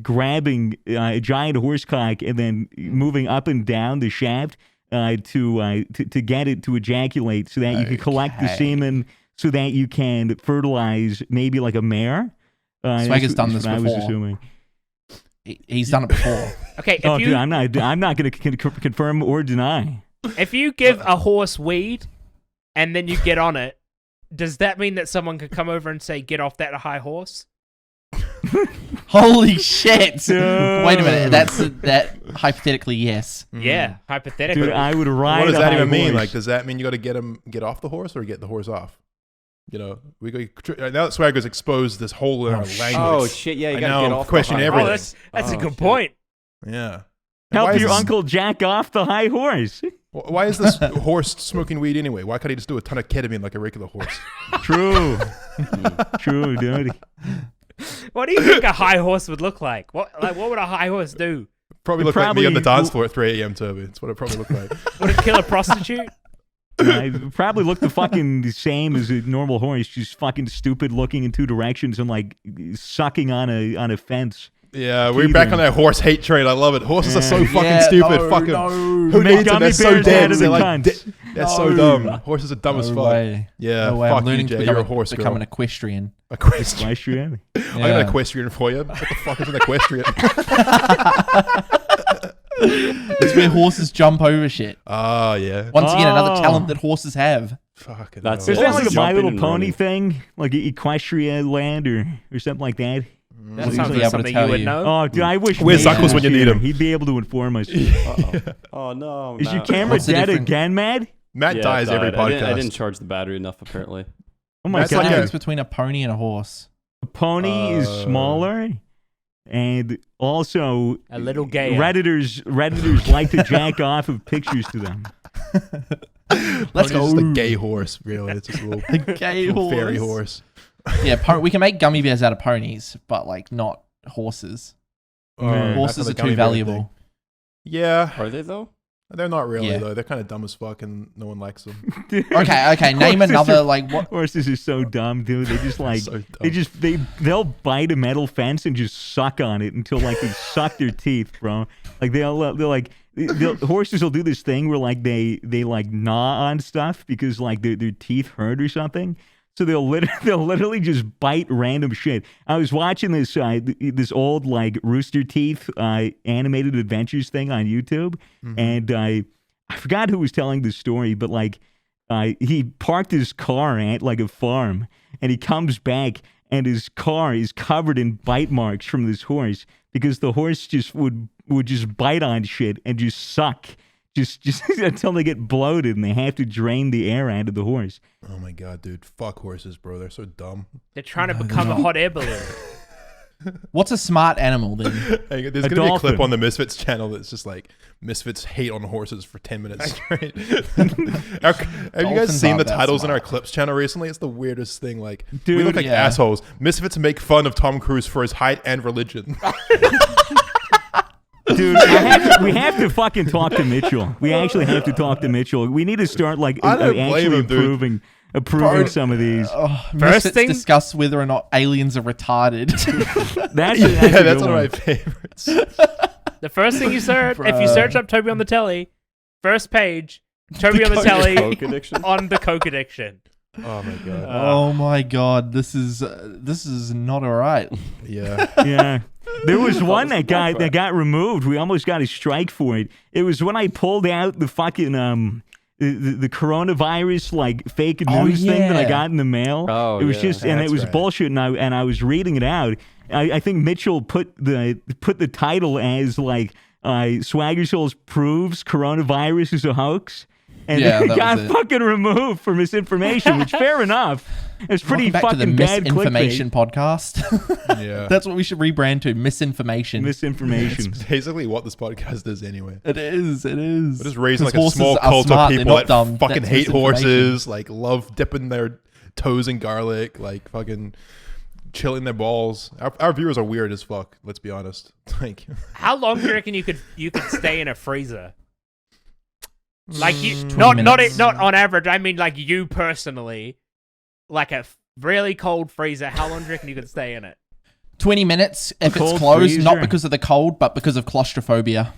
grabbing a giant horse cock and then moving up and down the shaft to get it to ejaculate so that you can collect the semen so that you can fertilize maybe like a mare. Swagger's done this I was before. assuming. He's done it before. Okay, if Dude, I'm not going to confirm or deny. If you give a horse weed and then you get on it, does that mean that someone could come over and say, "Get off that high horse"? Holy shit! Dude. Wait a minute. That hypothetically, yes. Yeah, hypothetically. Dude, I would ride. What does a that high even mean? horse. Like, does that mean you got to get off the horse or get the horse off? You know, we go now that Swagger's exposed this hole in our language. Oh shit! Yeah, you I gotta know, get off. question the high everything. Oh, horse. that's a good shit. point. Yeah. Help Why is your this- uncle jack off the high horse. Why is this horse smoking weed anyway? Why can't he just do a ton of ketamine like a regular horse? True. True, dude. What do you think a high horse would look like? What would a high horse do? Probably look like me on the dance floor at 3 a.m. Toby. That's what it probably looked like. Would it kill a prostitute? I probably look the fucking same as a normal horse, just fucking stupid, looking in two directions and like sucking on a fence. Yeah, we're back on that horse hate train. I love it. Horses are so fucking Yeah, stupid. no, Fuck 'em. no. Who Make needs them? gummy They're so bears dead. out of They're the like, cunts. they're so No. dumb. Horses are dumb as No fuck. way. Yeah, No way. fuck I'm you, learning Jay. to You're a horse become girl. an equestrian. Equestrian. Equestrian. I got an equestrian for you. What the fuck is an equestrian? It's where horses jump over shit. Oh, yeah. Once again, another Oh. talent that horses have. Fucking That's hell. Is that like a Horses My jumping Little and Pony running. thing? Like Equestria Land or something like that? That Wouldn't sounds be like able to something tell you would you. know. Oh, dude, I wish Where's Matt Zuckles was when you need here. him? He'd be able to inform us. Oh no! Is your Matt. camera What's the dead difference? again, Matt? Matt Yeah, it dies every died. podcast. I didn't charge the battery enough, apparently. Oh my That's What's the like god. difference between a pony and a horse? A pony is smaller, and also A little gay. Redditors like to jack off of pictures to them. Let's Pony's go. just a gay horse, really. It's just a little, Gay little horse. fairy horse. Yeah, we can make gummy bears out of ponies, but like not horses. Yeah. Horses That's are the gummy too bear valuable. thing. Yeah, Are they though? they're not really Yeah. though. They're kind of dumb as fuck, and no one likes them. Okay. Name Horses another are- like what? Horses are so dumb, dude. They just like So dumb. they'll bite a metal fence and just suck on it until like they suck their teeth, bro. Like horses will do this thing where like they like gnaw on stuff because like their teeth hurt or something. So they'll literally just bite random shit. I was watching this old like Rooster Teeth animated adventures thing on YouTube, and I forgot who was telling the story, but like he parked his car at like a farm, and he comes back, and his car is covered in bite marks from this horse because the horse just would just bite on shit and just suck. Just until they get bloated and they have to drain the air out of the horse. Oh my god, dude! Fuck horses, bro. They're so dumb. They're trying to become a hot air balloon. What's a smart animal then? Hey, there's A gonna be a dolphin. clip on the Misfits channel that's just like Misfits hate on horses for 10 minutes straight. Have you guys Dolphins seen aren't the that titles in our smart. clips channel recently? It's the weirdest thing. Like we Dude, look like yeah. assholes. Misfits make fun of Tom Cruise for his height and religion. Dude, we have to fucking talk to Mitchell. We actually have to talk to Mitchell. We need to start like I don't blame actually him, dude. approving some of these. Misfits thing- discuss whether or not aliens are retarded. That's yeah, a that's good one of my one. favorites. The first thing you search, if you Bruh. search up Toby on the telly, first page, Toby on the telly Coke addiction. on the Coke addiction. Oh my god. Oh my god, this is not alright. Yeah. Yeah. There was one was that got removed. We almost got a strike for it. It was when I pulled out the fucking the coronavirus like fake news thing that I yeah. got in the mail. Oh, it was yeah. just and That's it was right. bullshit and I was reading it out. I think Mitchell put the title as like Swagger Souls proves coronavirus is a hoax. And Yeah, it that got was it. fucking removed for misinformation, which fair enough. It's pretty Welcome back to the fucking bad misinformation clickbait. podcast. Yeah. That's what we should rebrand to, misinformation. Misinformation. It's basically what this podcast is anyway. It is. We're just raising like 'Cause a horses small are cult smart, of they're people not that dumb. fucking That's hate misinformation. horses, like love dipping their toes in garlic, like fucking chilling their balls. Our viewers are weird as fuck. Let's be honest. Like, How long do you reckon you could stay in a freezer? Like you, 20 not minutes. on average. I mean, like you personally, like a really cold freezer. How long do you reckon you could stay in it? 20 minutes if it's cold closed, freezer. not because of the cold, but because of claustrophobia.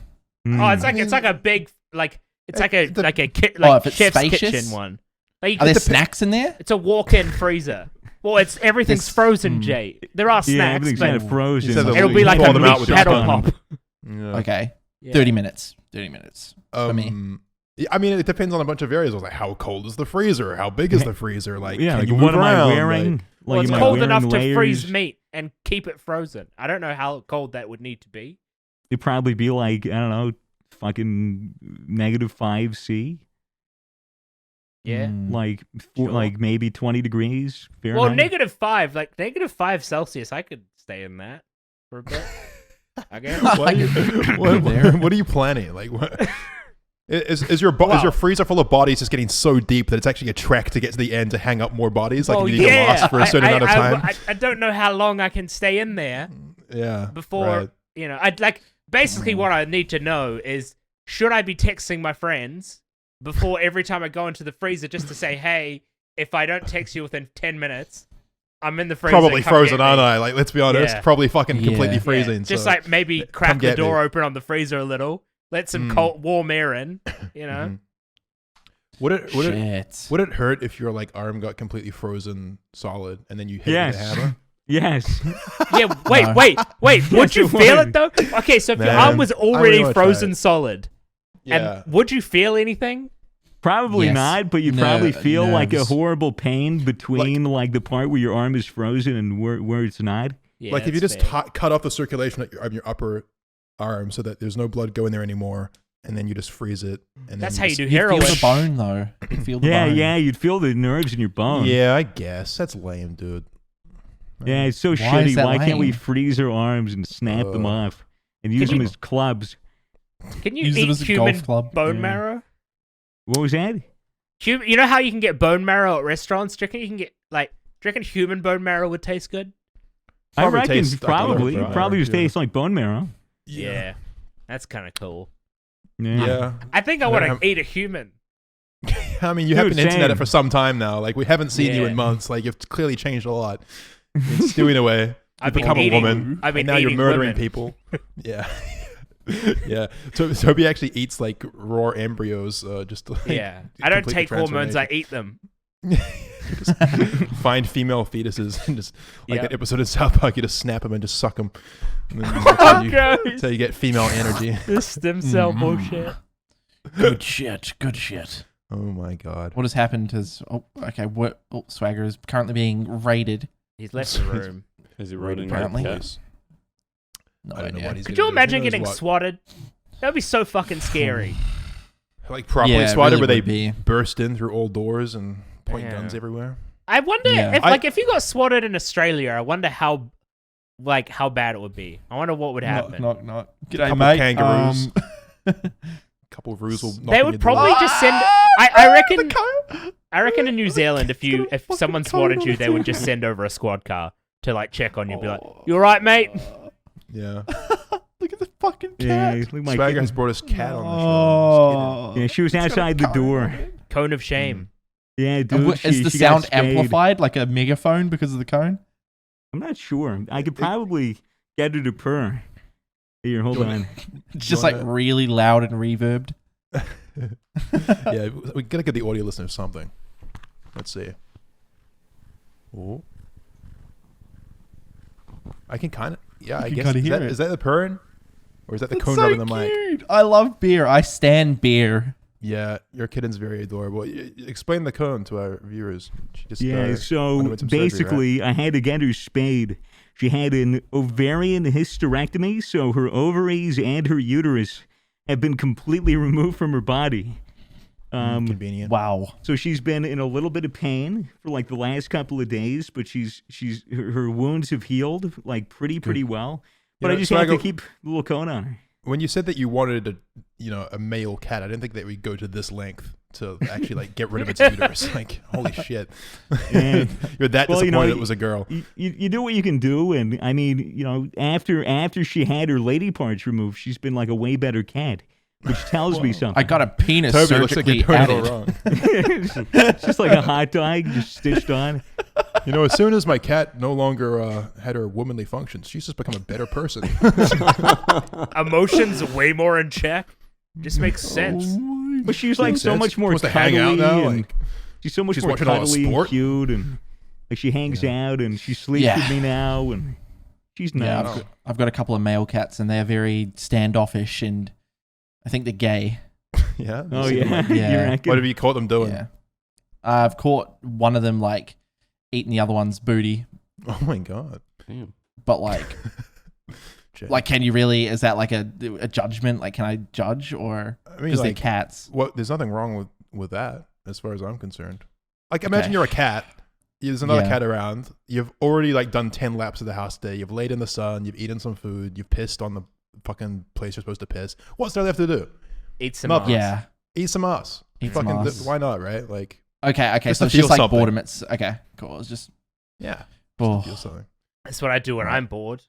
Oh, it's like a big it's like a if it's chef's spacious? kitchen one. Like, Are there snacks in there? it's a walk-in freezer. Well, it's everything's This- frozen, Jay. There are Yeah, snacks, everything's but kind of frozen. He said it'll be like Pull a them out meat with paddle your pop. Yeah. Okay. Yeah. 30 minutes. 30 minutes. For me. Yeah, I mean, it depends on a bunch of variables, like how cold is the freezer, how big is the freezer, like Yeah, can like you what move am I around? wearing? Like, Well, it's am I cold wearing enough to freeze layers? meat and keep it frozen. I don't know how cold that would need to be. It'd probably be like, I don't know, fucking -5°C. Yeah. Like, Sure. like maybe 20 degrees Fahrenheit. Well, -5, like -5 Celsius, I could stay in that for a bit. I guess. what are you planning? Like, what? Is your freezer full of bodies just getting so deep that it's actually a trek to get to the end to hang up more bodies? Like, Well, you need to yeah. last for a certain amount of time? I don't know how long I can stay in there Yeah. before, right. I'd like, basically what I need to know is, should I be texting my friends before every time I go into the freezer just to say, hey, if I don't text you within 10 minutes, I'm in the freezer. Probably come frozen, get me. aren't I? Like, let's be honest. Yeah. Probably fucking completely Yeah. Yeah, freezing. just so. like maybe come crack the get door me. open on the freezer a little, let some cold, warm air in, you know? Mhm. Would it Shit. would it hurt if your like arm got completely frozen solid and then you hit it Yes. with a hammer? Yes. Yeah, wait. Would you it feel would. it though? Okay, so if your Man, arm was I really already wanna try frozen it. solid, Yeah. and would you feel anything? Probably Yes. not, but you'd No, probably feel like a nerves. horrible pain between like the part where your arm is frozen and where it's not. Yeah, Like if you that's just fair. cut off the circulation of your upper arm so that there's no blood going there anymore, and then you just freeze it. And That's then how you just- do You feel heroin. the bone, though. You feel the Yeah, bone. yeah, you'd feel the nerves in your bone. Yeah, I guess that's lame, dude. Yeah, it's so Why is shitty. that Why can't we lame? freeze our arms and snap them off and use Can them you- as clubs? Can you Use them eat as a human golf club. bone Yeah. marrow? What was that? You know how you can get bone marrow at restaurants? Do you reckon you can get do you reckon human bone marrow would taste good? I Probably reckon tastes like a probably. little It bit probably just better, tastes like bone marrow. Yeah, that's kind of cool. Yeah. I think I Yeah, want I'm- to eat a human. I mean, you have Dude, been hinting at it same. for some time now. Like, we haven't seen you Yeah. in months. Like, you've clearly changed a lot. You're stewing away. I've You've been become eating- a woman. I've been and now you're eating murdering women. people. Yeah. Yeah. Toby actually eats, like, raw embryos just to, like, Yeah, I don't complete the take hormones. I transformation. eat them. Just find female fetuses and just, like Yeah. an episode of South Park, you just snap them and just suck them. And then Oh, that's how you get female energy. This stem cell bullshit. Good shit. Good shit. Oh, my God. What has happened is... Oh, okay. Swagger is currently being raided. He's left the room. Is he Rated running apparently. like police. No I don't know idea. what he's Could gonna you do. imagine Who knows getting what. swatted? That would be so fucking scary. Like, properly Yeah, it swatted really where they would be. burst in through all doors and point Yeah. guns everywhere. I wonder Yeah. if you got swatted in Australia, I wonder how bad it would be. I wonder what would happen. Knock. G'day, couple kangaroos. Couple of roos will knock They on would your probably door. just send. I reckon in New Zealand, if someone swatted you, they would just send over a squad car to like check on you, and be like, "You all right, mate?" Yeah. Look at the fucking Yeah, cat. look at my Swagger kitten. has brought his cat on the show. Oh. Yeah, she was It's got a outside the cone door. on it. Cone of shame. Yeah, And dude. is the she got sound spayed. amplified like a megaphone because of the cone? I'm not sure. I could probably get her to purr. Here, hold You wanna- on. It's just You like wanna- really loud and reverbed. Yeah, we gotta get the audio listeners something. Let's see. Oh. I can kind of, yeah, I can guess. kinda Is hear that, it. is that the purring? Or is that the It's cone so rubbing the mic? cute. I love beer. I stand beer. Yeah, your kitten's very adorable. Explain the cone to our viewers. She just Yeah, so underwent some surgery, right? basically, I had to get her spayed. She had an ovarian hysterectomy, so her ovaries and her uterus have been completely removed from her body. Convenient. Wow. So she's been in a little bit of pain for like the last couple of days, but her wounds have healed like pretty well. But You know, I just so have I to keep the little cone on her. When you said that you wanted a male cat, I didn't think that we'd go to this length to actually like get rid of its uterus. Like, holy shit. Yeah. You're that Well, disappointed it was a girl. You do what you can do, and I mean, after she had her lady parts removed, she's been like a way better cat. which tells me something. I got a penis Toby looks like surgically you're doing it all added. wrong. It's just like a hot dog, just stitched on. You know, as soon as my cat no longer had her womanly functions, she's just become a better person. Emotions way more in check. Just makes sense. But she's like so much more supposed to hang out cuddly now. and Like, she's so much she's more watching all the cuddly and sport. cute, and like she hangs out and she sleeps Yeah. with me now, and she's Yeah, nice. I've got a couple of male cats, and they're very standoffish, and I think they're gay. yeah. Oh You see them, yeah, like, Yeah. you reckon? what have you caught them doing? Yeah, I've caught one of them like eating the other one's booty, Oh my god. Damn. but like, Jay. like, can you really? Is that like a judgment? Like, can I judge or I mean, because they're like, cats? there's nothing wrong with that as far as I'm concerned. Like, imagine Okay. you're a cat. There's another Yeah. cat around. You've already like done 10 laps of the house today. You've laid in the sun. You've eaten some food. You've pissed on the fucking place you're supposed to piss. What's there left to do? Eat some Nothing. ass. Yeah. Eat some ass. Eat some Fucking ass. why not, right? Like, Okay. Just So to it's feel just like something. boredom. It's okay. Cool. It's just yeah. oh, Feel something. That's what I do when I'm bored.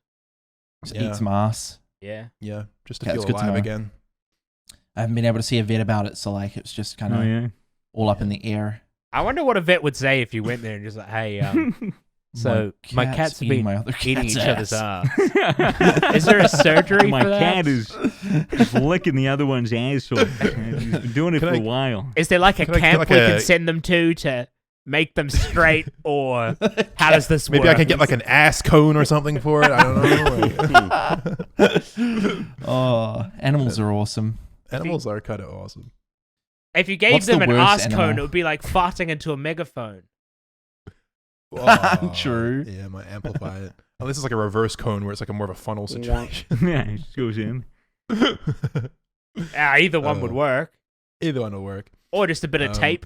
just Yeah. eat some ass. Yeah. Yeah. Just to Okay, feel it's good to alive know. again. I haven't been able to see a vet about it, so like it's just kind of Oh yeah. all up in the air. I wonder what a vet would say if you went there and just like, hey, so my cat's eating been my other eating cat's each other's ass. ass. Is there a surgery My for that? cat is licking the other one's asshole. She's been doing it Can for I- a while. Is there like a Can I- camp like we a- can send them to make them straight, or how does this work? Maybe I can get like an ass cone or something for it. I don't know. Like, Oh, animals are awesome. animals are kind of awesome. If you gave What's them the an worst ass animal? cone, it would be like farting into a megaphone. Oh, True. Yeah, it might amplify it. Unless it's like a reverse cone where it's like a more of a funnel situation. Yeah, it just goes in. Either one would work, Either one will work. or just a bit of tape.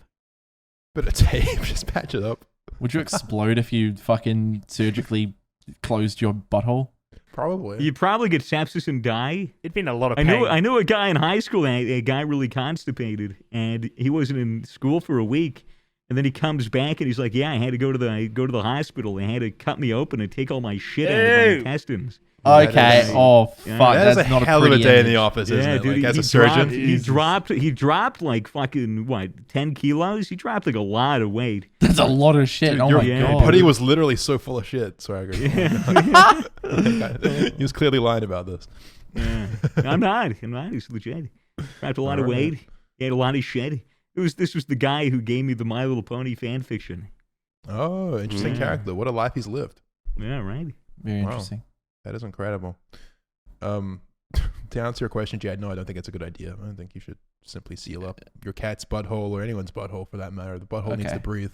Bit of tape, just patch it up. Would you explode if you fucking surgically closed your butthole? Probably. You'd probably get sepsis and die. It'd been a lot of I pain. knew a guy in high school, a guy really constipated, and he wasn't in school for a week. And then he comes back and he's like, "Yeah, I had to go to the hospital. They had to cut me open and take all my shit out of my Ew. intestines." That Okay. is- Oh fuck. Yeah. That is That's a not hell of a pretty day in the image. office, isn't Yeah, it? dude. Like, as a dropped, surgeon. he dropped like fucking what 10 kilos. He dropped like a lot of weight. That's a lot of shit. Dude, Oh your my yeah, god. buddy was literally so full of shit, Swagger. He was clearly lying about this. Yeah. I'm not. He's legit. Dropped a lot of Alright. weight. He had a lot of shit. This was the guy who gave me the My Little Pony fan fiction. Oh, interesting Yeah. character. What a life he's lived. Yeah, right. Very Wow. interesting. That is incredible. To answer your question, Jad, no, I don't think it's a good idea. I don't think you should simply seal up your cat's butthole or anyone's butthole for that matter. The butthole needs Okay. to breathe.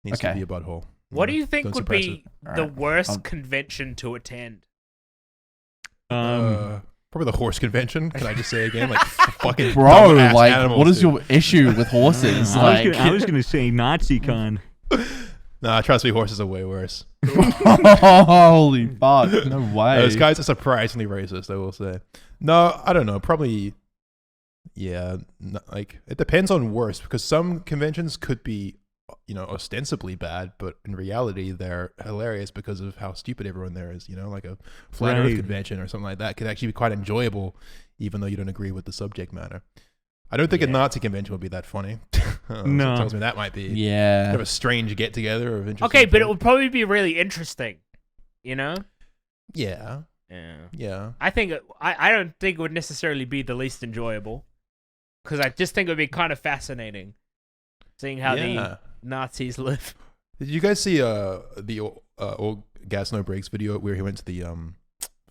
Needs Okay. to be a butthole. What do you think Don't would suppress be it. the Alright. worst I'll- convention to attend? Probably the horse convention. Can I just say again? Like fucking Bro, dumbass like, animals, what is dude. your issue with horses? I was Like, gonna say NaziCon. Nah, trust me, horses are way worse. holy fuck, no way. Those guys are surprisingly racist, I will say. No, I don't know. Probably, yeah. Like, it depends on worse, because some conventions could be, ostensibly bad, but in reality, they're hilarious because of how stupid everyone there is. Like a flat Earth Right. convention or something like that could actually be quite enjoyable, even though you don't agree with the subject matter. I don't think a Yeah. Nazi convention would be that funny. So No. it tells me that might be Yeah. kind of a strange get together of interesting. Okay, but it folk. would probably be really interesting. Yeah, Yeah. yeah. I think I don't think it would necessarily be the least enjoyable, because I just think it would be kind of fascinating seeing how the Yeah. Nazis live. Did you guys see the old Gas No Breaks video where he went to the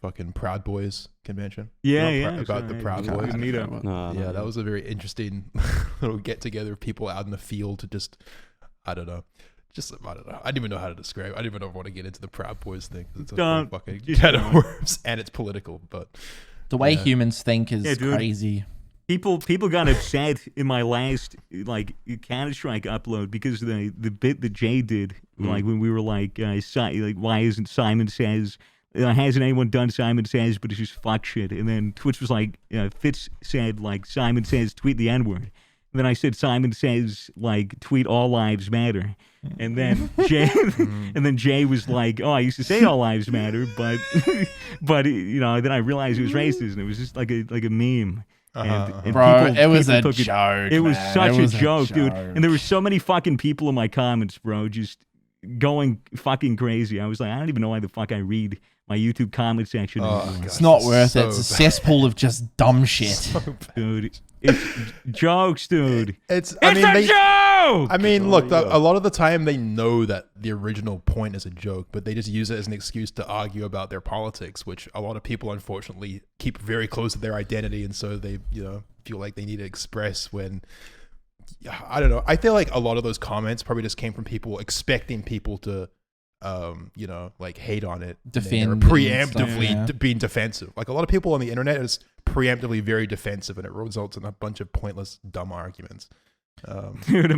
fucking Proud Boys convention? Yeah, You know, yeah. about the Proud Okay. Boys. Meetup. No, Yeah, that was a very interesting little get together of people out in the field to just, I don't know. I don't know. I don't even know how to describe. I don't even know if I want to get into the Proud Boys thing, 'cause it's a Don't. fucking Just can of don't. worms and it's political. But The way Yeah. humans think is Yeah, dude. crazy. People got upset in my last Counter-Strike upload because of the bit that Jay did, like when we were like why isn't Simon Says hasn't anyone done Simon Says, but it's just fuck shit. And then Twitch was like Fitz said like Simon Says tweet the N-word. And then I said Simon Says like tweet all lives matter. And then Jay was like, "Oh, I used to say all lives matter, but then I realized it was racist, and it was just like a meme." And Bro, people- it was people a took joke. It was man. such It was a joke, dude. And there were so many fucking people in my comments, bro, just going fucking crazy. I was like, I don't even know why the fuck I read my YouTube comment section anymore. It's not worth so it. It's a bad. cesspool of just dumb shit. Dude. It's jokes, dude. It's It's a joke! I mean, look, a lot of the time they know that the original point is a joke, but they just use it as an excuse to argue about their politics, which a lot of people unfortunately keep very close to their identity, and so they, feel like they need to express when. I don't know. I feel like a lot of those comments probably just came from people expecting people to, like hate on it, Defend and they were and stuff, preemptively yeah. being defensive. Like a lot of people on the internet is preemptively very defensive, and it results in a bunch of pointless, dumb arguments. Dude,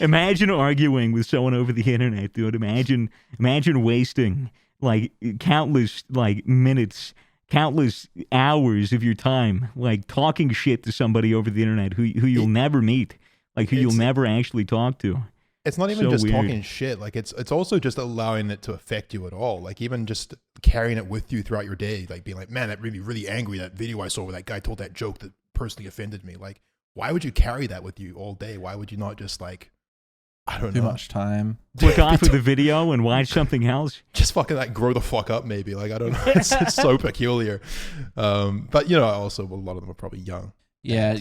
imagine arguing with someone over the internet, dude. Imagine wasting like countless like minutes, countless hours of your time, like talking shit to somebody over the internet who you'll never meet, like who you'll never actually talk to. It's not even So just weird. talking shit. Like it's also just allowing it to affect you at all. Like even just carrying it with you throughout your day. Like being like, man, that made me really angry. That video I saw where that guy told that joke that personally offended me. Like, why would you carry that with you all day? Why would you not just like, I don't Too know, much time. Click off of the video and watch something else. just fucking like grow the fuck up maybe. Like I don't know. It's so peculiar. But also a lot of them are probably young. Yeah,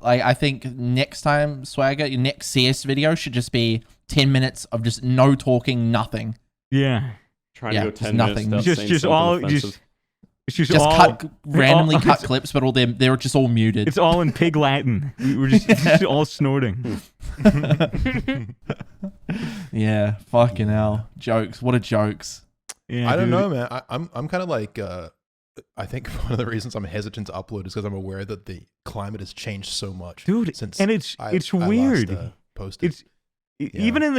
I think next time, Swagger, your next CS video should just be 10 minutes of just no talking, nothing. Yeah. Trying Yeah, to go just 10 nothing. minutes without saying something offensive. It's just Just all, randomly cut it's- clips, but they're just all muted. It's all in pig Latin. We're just all snorting. Yeah, fucking hell. Jokes. What are jokes? Yeah, I don't dude. know, man. I'm kind of like I think one of the reasons I'm hesitant to upload is because I'm aware that the climate has changed so much, Dude, Since and it's I weird. last, posted. It's even in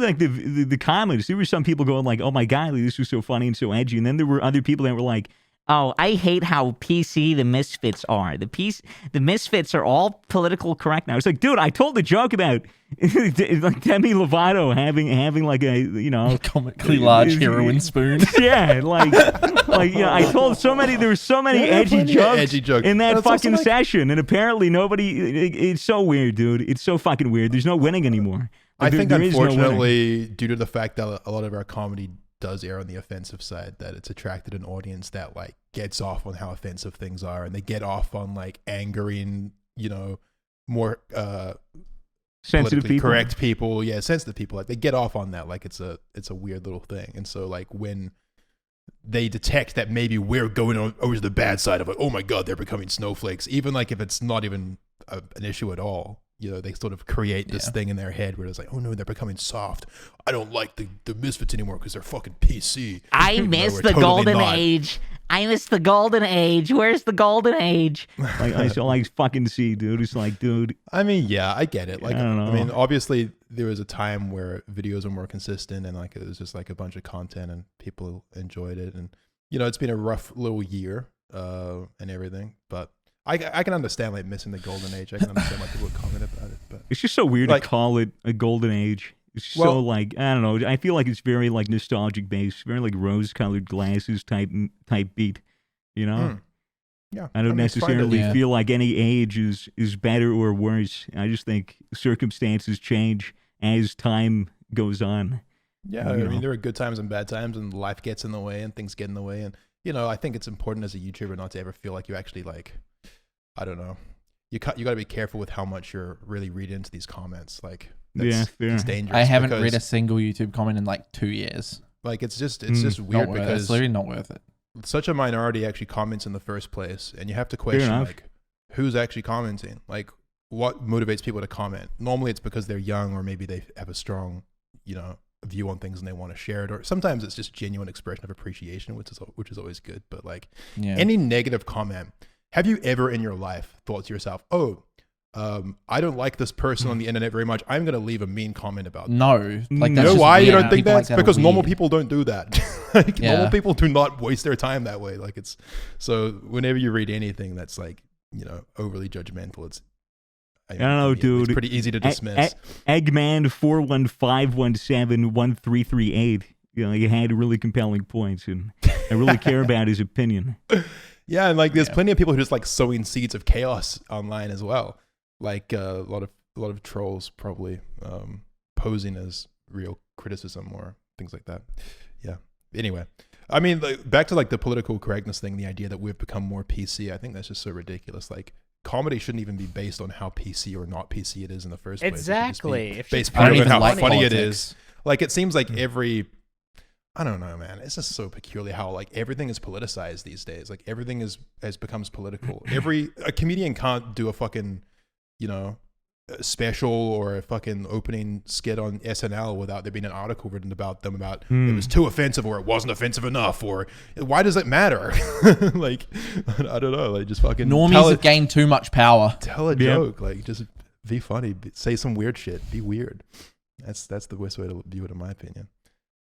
like the comments, there were some people going like, "Oh my god, this was so funny and so edgy," and then there were other people that were like, "Oh, I hate how PC the Misfits are. The Misfits are all political correct now." It's like, dude, I told the joke about like Demi Lovato having like a Comically large heroin spoon. yeah, I told there were so many edgy jokes in that And it's also fucking like- session, and apparently nobody. It's so weird, dude. It's so fucking weird. There's no winning anymore. I Like, think there is no winning. unfortunately, due to the fact that a lot of our comedy does err on the offensive side, that it's attracted an audience that like gets off on how offensive things are, and they get off on like angering, more sensitive politically people. correct people. Yeah, sensitive people. Like they get off on that. Like it's a weird little thing. And so like when they detect that maybe we're going over to the bad side of like, oh my god, they're becoming snowflakes, even like if it's not even an issue at all. They sort of create this thing in their head where it's like, oh no, they're becoming soft. I don't like the Misfits anymore because they're fucking PC. I Even though miss we're the totally golden not. age. I miss the golden age. Where's the golden age? Like I still like fucking see, dude. It's like, dude, I mean, yeah, I get it. Like, I don't know. I mean, obviously there was a time where videos were more consistent and like it was just like a bunch of content and people enjoyed it. And it's been a rough little year and everything, but I can understand like missing the golden age. I can understand why people would comment about it, but it's just so weird Like- to call it a golden age. It's so Well- like, I don't know. I feel like it's very like nostalgic based, very like rose-colored glasses type beat. yeah, I don't mean, it's fine to- necessarily Yeah. feel like any age is better or worse. I just think circumstances change as time goes on. Yeah, I you know. mean, there are good times and bad times, and life gets in the way, and things get in the way, and I think it's important as a YouTuber not to ever feel like you actually like, I don't know, you got to be careful with how much you're really reading into these comments. Like, Yeah, fair. it's dangerous. I haven't because, read a single YouTube comment in like 2 years. like it's just Mm. just Not weird worth it. It's because literally not worth it. such a minority actually comments in the first place, and you have to question enough. like who's actually commenting, like what motivates people to comment. Normally, it's because they're young or maybe they have a strong, view on things and they want to share it, or sometimes it's just genuine expression of appreciation, which is always good. But like Yeah. any negative comment, have you ever in your life thought to yourself, oh, I don't like this person on the internet very much, I'm going to leave a mean comment about them? No. Like, You that's You know just why you weird. don't think People like that's that are because normal weird. people don't do that. Like Yeah. normal people do not waste their time that way. Like it's so whenever you read anything that's like overly judgmental, it's I don't know, it's dude. pretty easy to dismiss. Eggman 415171338. He had really compelling points, and I really care about his opinion. Yeah, and like there's plenty of people who just like sowing seeds of chaos online as well. Like a lot of trolls probably posing as real criticism or things like that. Yeah. Anyway, I mean, like, back to like the political correctness thing, the idea that we've become more PC. I think that's just so ridiculous. Like, comedy shouldn't even be based on how PC or not PC it is in the first place. Exactly. It should just be based purely on how funny it is. Like, it seems like I don't know, man. It's just so peculiar how like everything is politicized these days. Like everything becomes political. A comedian can't do a fucking, a special or a fucking opening skit on SNL without there being an article written about them about it was too offensive or it wasn't offensive enough or why does it matter? Like, I don't know. Like just fucking normies have gained too much power. Tell a joke. Like just be funny. Say some weird shit. Be weird. That's the best way to view it in my opinion.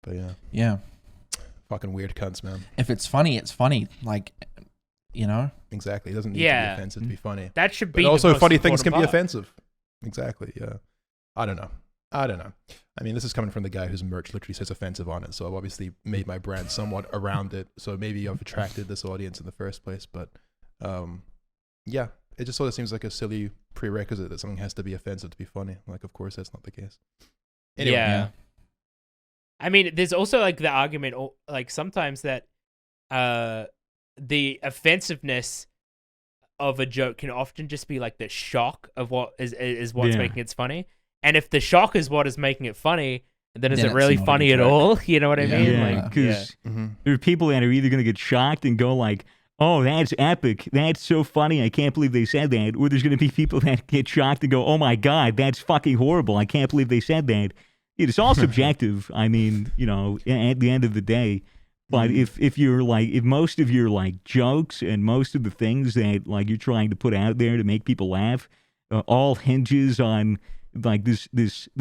But yeah, fucking weird cunts, man. If it's funny, it's funny. Like, exactly. It doesn't need to be offensive to be funny. That should be. But also, funny things can part. be offensive. Exactly. Yeah. I don't know. I mean, this is coming from the guy whose merch literally says offensive on it, so I've obviously made my brand somewhat around it. So maybe I've attracted this audience in the first place. But yeah, it just sort of seems like a silly prerequisite that something has to be offensive to be funny. Like, of course, that's not the case. Anyway. Yeah. I mean, there's also like the argument, like sometimes that the offensiveness of a joke can often just be like the shock of what is what's making it funny. And if the shock is what is making it funny, then is it really funny at all? You know what I mean? Yeah, because there are people that are either going to get shocked and go like, oh, that's epic. That's so funny. I can't believe they said that. Or there's going to be people that get shocked and go, oh my God, that's fucking horrible. I can't believe they said that. It's all subjective. I mean, at the end of the day. But if most of your like jokes and most of the things that like you're trying to put out there to make people laugh, all hinges on like this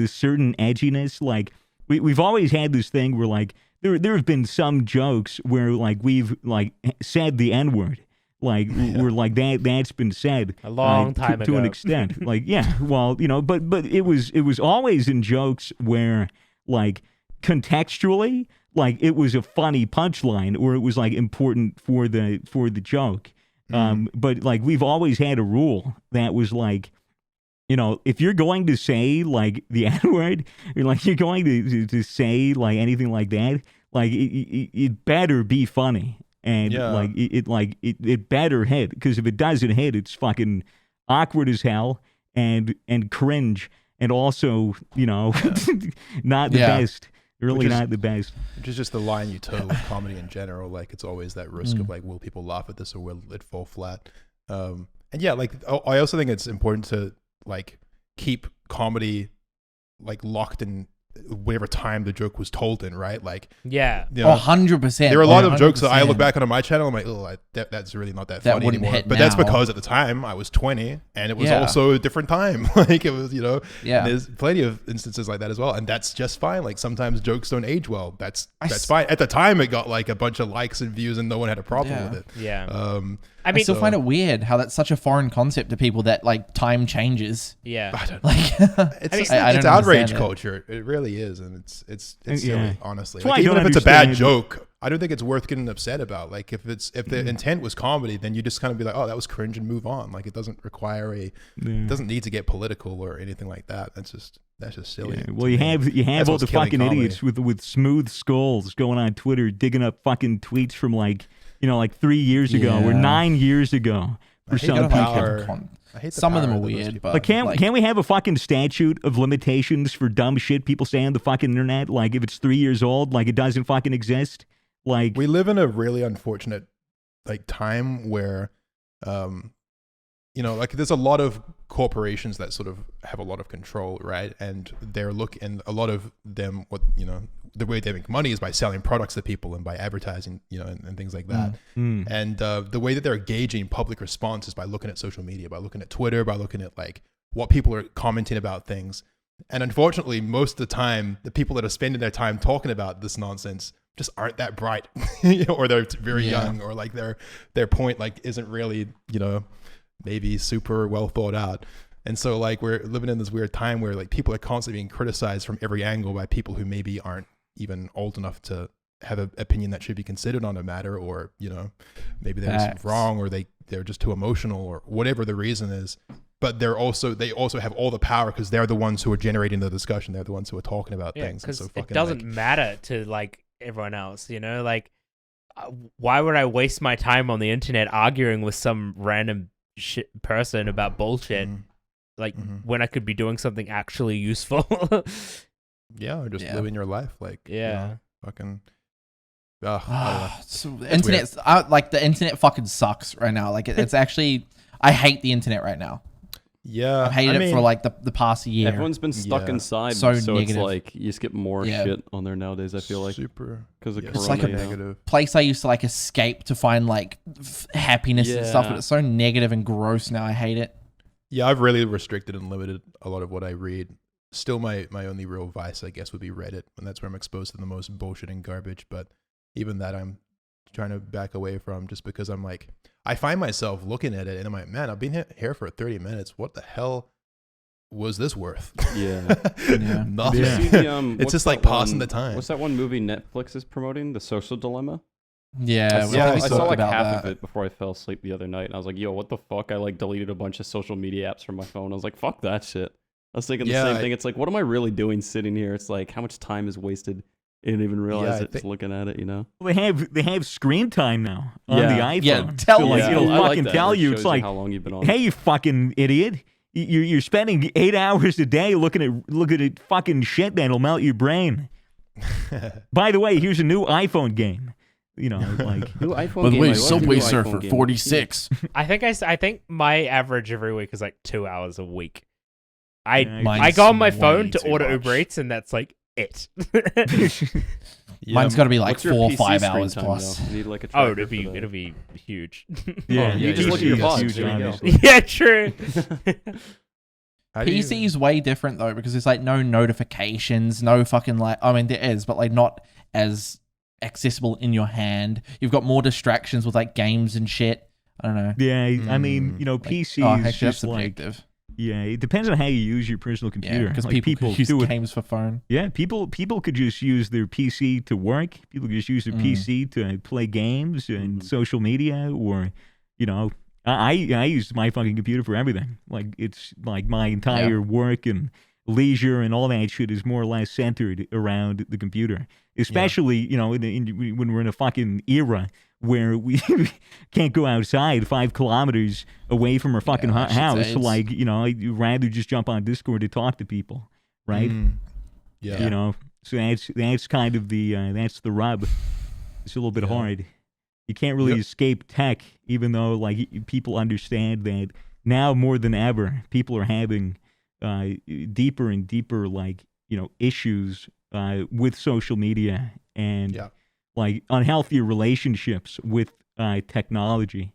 certain edginess. Like we've always had this thing where like there have been some jokes where like we've like said the N-word. Like we're like that's been said a long time ago to an extent. Like well but it was always in jokes where like contextually like it was a funny punchline or it was like important for the joke. But like we've always had a rule that was like if you're going to say like the N-word or like you're going to say like anything like that, like it better be funny. And it better hit, because if it doesn't hit, it's fucking awkward as hell and cringe, and also not the best. Really not the best. Which is just the line you toe with comedy in general. Like it's always that risk of like, will people laugh at this or will it fall flat? And yeah, like I also think it's important to like keep comedy like locked in whatever time the joke was told in, right? Like, 100%. There are a lot of jokes that I look back on my channel, I'm like, oh, that's really not that funny anymore. But that's because at the time I was 20 and it was also a different time. Like it was, there's plenty of instances like that as well. And that's just fine. Like sometimes jokes don't age well. That's fine. At the time it got like a bunch of likes and views and no one had a problem with it. Yeah. I still find it weird how that's such a foreign concept to people that like time changes. Yeah. I don't know. Like, it's outrage culture. It really is, and it's silly, honestly. Like, even if it's a bad joke, I don't think it's worth getting upset about. Like if the intent was comedy, then you just kind of be like, oh, that was cringe, and move on. Like it doesn't require it doesn't need to get political or anything like that. That's just silly. Yeah. Well, you have all the fucking idiots with smooth skulls going on Twitter digging up fucking tweets from like 3 years ago or 9 years ago for some people. Some of them are weird, but like, can't we have a fucking statute of limitations for dumb shit people say on the fucking internet? Like if it's 3 years old, like it doesn't fucking exist. Like we live in a really unfortunate like time where, like there's a lot of corporations that sort of have a lot of control, right? And and a lot of them, the way they make money is by selling products to people and by advertising, and things like that. And the way that they're gauging public response is by looking at social media, by looking at Twitter, by looking at like what people are commenting about things. And unfortunately, most of the time, the people that are spending their time talking about this nonsense just aren't that bright, or they're very young, or like their point like isn't really, maybe super well thought out. And so like we're living in this weird time where like people are constantly being criticized from every angle by people who maybe aren't even old enough to have an opinion that should be considered on a matter, or maybe they're just wrong, or they're just too emotional, or whatever the reason is. But they also have all the power because they're the ones who are generating the discussion. They're the ones who are talking about things. Because so it doesn't matter to like everyone else, like why would I waste my time on the internet arguing with some random person about bullshit? When I could be doing something actually useful. Or just living your life, fucking. I don't know. So internet's the internet fucking sucks right now. Like it's actually, I hate the internet right now. Yeah, I've hated it for like the past year. Everyone's been stuck inside, so it's negative. like you just get more shit on there nowadays. I feel like super because of it's Corona. like a negative place I used to like escape to find like happiness and stuff, but it's so negative and gross now. I hate it. Yeah, I've really restricted and limited a lot of what I read. Still, my only real vice, I guess, would be Reddit, and that's where I'm exposed to the most bullshit and garbage. But even that, I'm trying to back away from, just because I'm like, I find myself looking at it and I'm like, man, I've been here for 30 minutes. What the hell was this worth? Yeah. Nothing. Yeah. It's just like passing the time. What's that one movie Netflix is promoting? The Social Dilemma? Yeah, I we saw talked like about half that. of it before I fell asleep the other night, and I was like, yo, what the fuck? I like deleted a bunch of social media apps from my phone. I was like, fuck that shit. I was thinking the same thing. It's like, what am I really doing sitting here? It's like, how much time is wasted? I didn't even realize it. Just looking at it, Well, they have screen time now on the iPhone. Yeah, tell so, like, me. it'll I like fucking that. tell It you. shows It's like, how long you've been on. hey, you fucking idiot. You're spending 8 hours a day looking at fucking shit that'll melt your brain. By the way, here's a new iPhone game. Like New iPhone By the game. way, I love Subway new Surfer iPhone game. 46. I think my average every week is like 2 hours a week. I Mine's go on my way phone to too order much. Uber Eats, and that's like it. Mine's got to be like What's your 4 or PC 5 screen hours time, plus. though? You need like a Oh, tracker for that. it'll be huge. Yeah, you just yeah, look at your yeah, VODs. huge, There you go. obviously. Yeah, true. PC is way different though, because there's like no notifications, no fucking like, I mean there is, but like not as accessible in your hand. You've got more distractions with like games and shit. I don't know. Yeah, I mean, PC Oh, is actually, that's just like, subjective. yeah, it depends on how you use your personal Yeah, computer. because Like, people use do it. games for phone. Yeah, people could just use their PC to work. People could just use their PC to play games and social media, or I use my fucking computer for everything. Like it's like my entire work and leisure and all that shit is more or less centered around the computer. Especially when we're in a fucking era where we can't go outside 5 kilometers away from our fucking house. So like I'd rather just jump on Discord to talk to people, right? Yeah. So that's kind of that's the rub. It's a little bit hard. You can't really escape tech, even though like people understand that now more than ever, people are having deeper and deeper issues with social media and like unhealthy relationships with technology.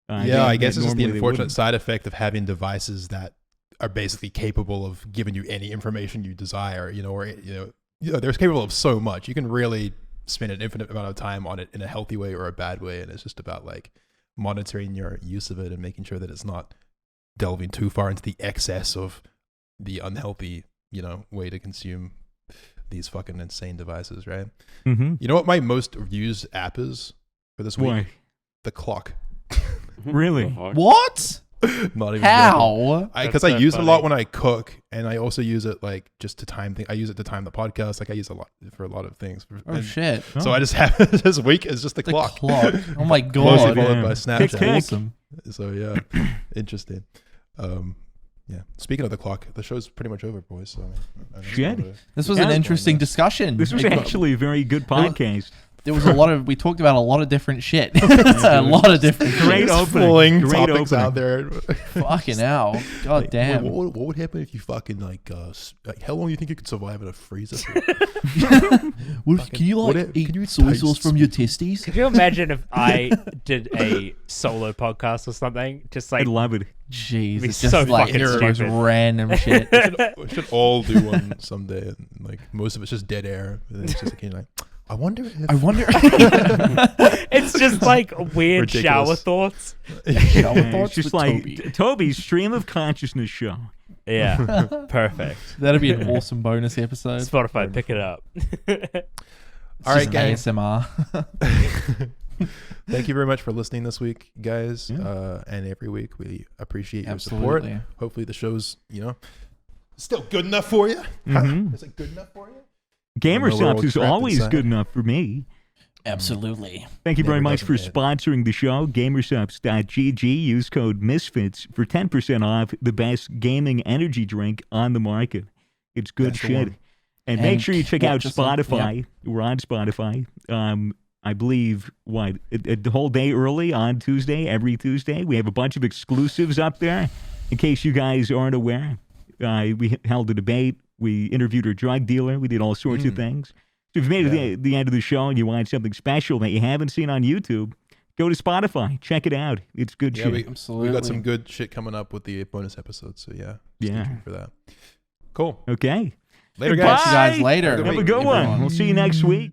I guess this is the unfortunate side effect of having devices that are basically capable of giving you any information you desire. They're capable of so much. You can really spend an infinite amount of time on it in a healthy way or a bad way, and it's just about like monitoring your use of it and making sure that it's not delving too far into the excess of the unhealthy way to consume these fucking insane devices, right? Mm-hmm. You know what my most used app is for this week? Why? The clock. Really? What? Not even How? because I use it a lot when I cook, and I also use it like just to time things. I use it to time the podcast. Like I use it a lot for a lot of things. Oh shit! So I just have this week is just the clock. Oh my Closely god! followed by Tick, Snapchat. tick. Awesome. So yeah, interesting. Yeah. Speaking of the clock, the show's pretty much over, boys. So I Shit. This was an Yeah. interesting discussion. This was It got- actually a very good podcast. There was a lot of. We talked about a lot of different shit. A lot of different. Great shit. opening. Pulling Great topics opening. out there. Fucking hell! God Like, damn. What would happen if you fucking like how long do you think you could survive in a freezer? Can you what like if- eat can you soy taste sauce from your testes? Could you imagine if I did a solo podcast or something? Just I like love it. Jeez, Be it's just so like fucking the most stupid. random shit. We should all do one someday, and like most of it's just dead air. And it's just like, I wonder if I wonder. it's just like weird Ridiculous. shower thoughts. Shower Yeah, thoughts it's just with like Toby. Toby's stream of consciousness show. Yeah, perfect. That'd be an awesome bonus episode. Spotify, pick it up. All right, just gang. ASMR. Thank you very much for listening this week, guys. Yeah. And every week, we appreciate your support. Absolutely. Hopefully the show's, still good enough for you. Mhm. Is it good enough for you? Gamer Even though we're Subs all is trapped always inside. good enough for me. Absolutely. Thank you very Never much for doesn't hit. sponsoring the show. Gamersubs.gg. Use code Misfits for 10% off the best gaming energy drink on the market. It's good That's the shit. one. And make And sure you check out watch us on- Spotify. We're on Spotify. I believe, the whole day early on Tuesday, every Tuesday. We have a bunch of exclusives up there. In case you guys aren't aware, we held a debate. We interviewed a drug dealer. We did all sorts of things. So if you've made it to the end of the show and you want something special that you haven't seen on YouTube, go to Spotify. Check it out. It's good Yeah, shit. we Absolutely. got some good shit coming up with the bonus episodes. So, stay Yeah. tuned for that. Cool. Okay. Later, Goodbye. guys. Catch you guys later. Have a Have a week, good one. everyone. We'll see you next week.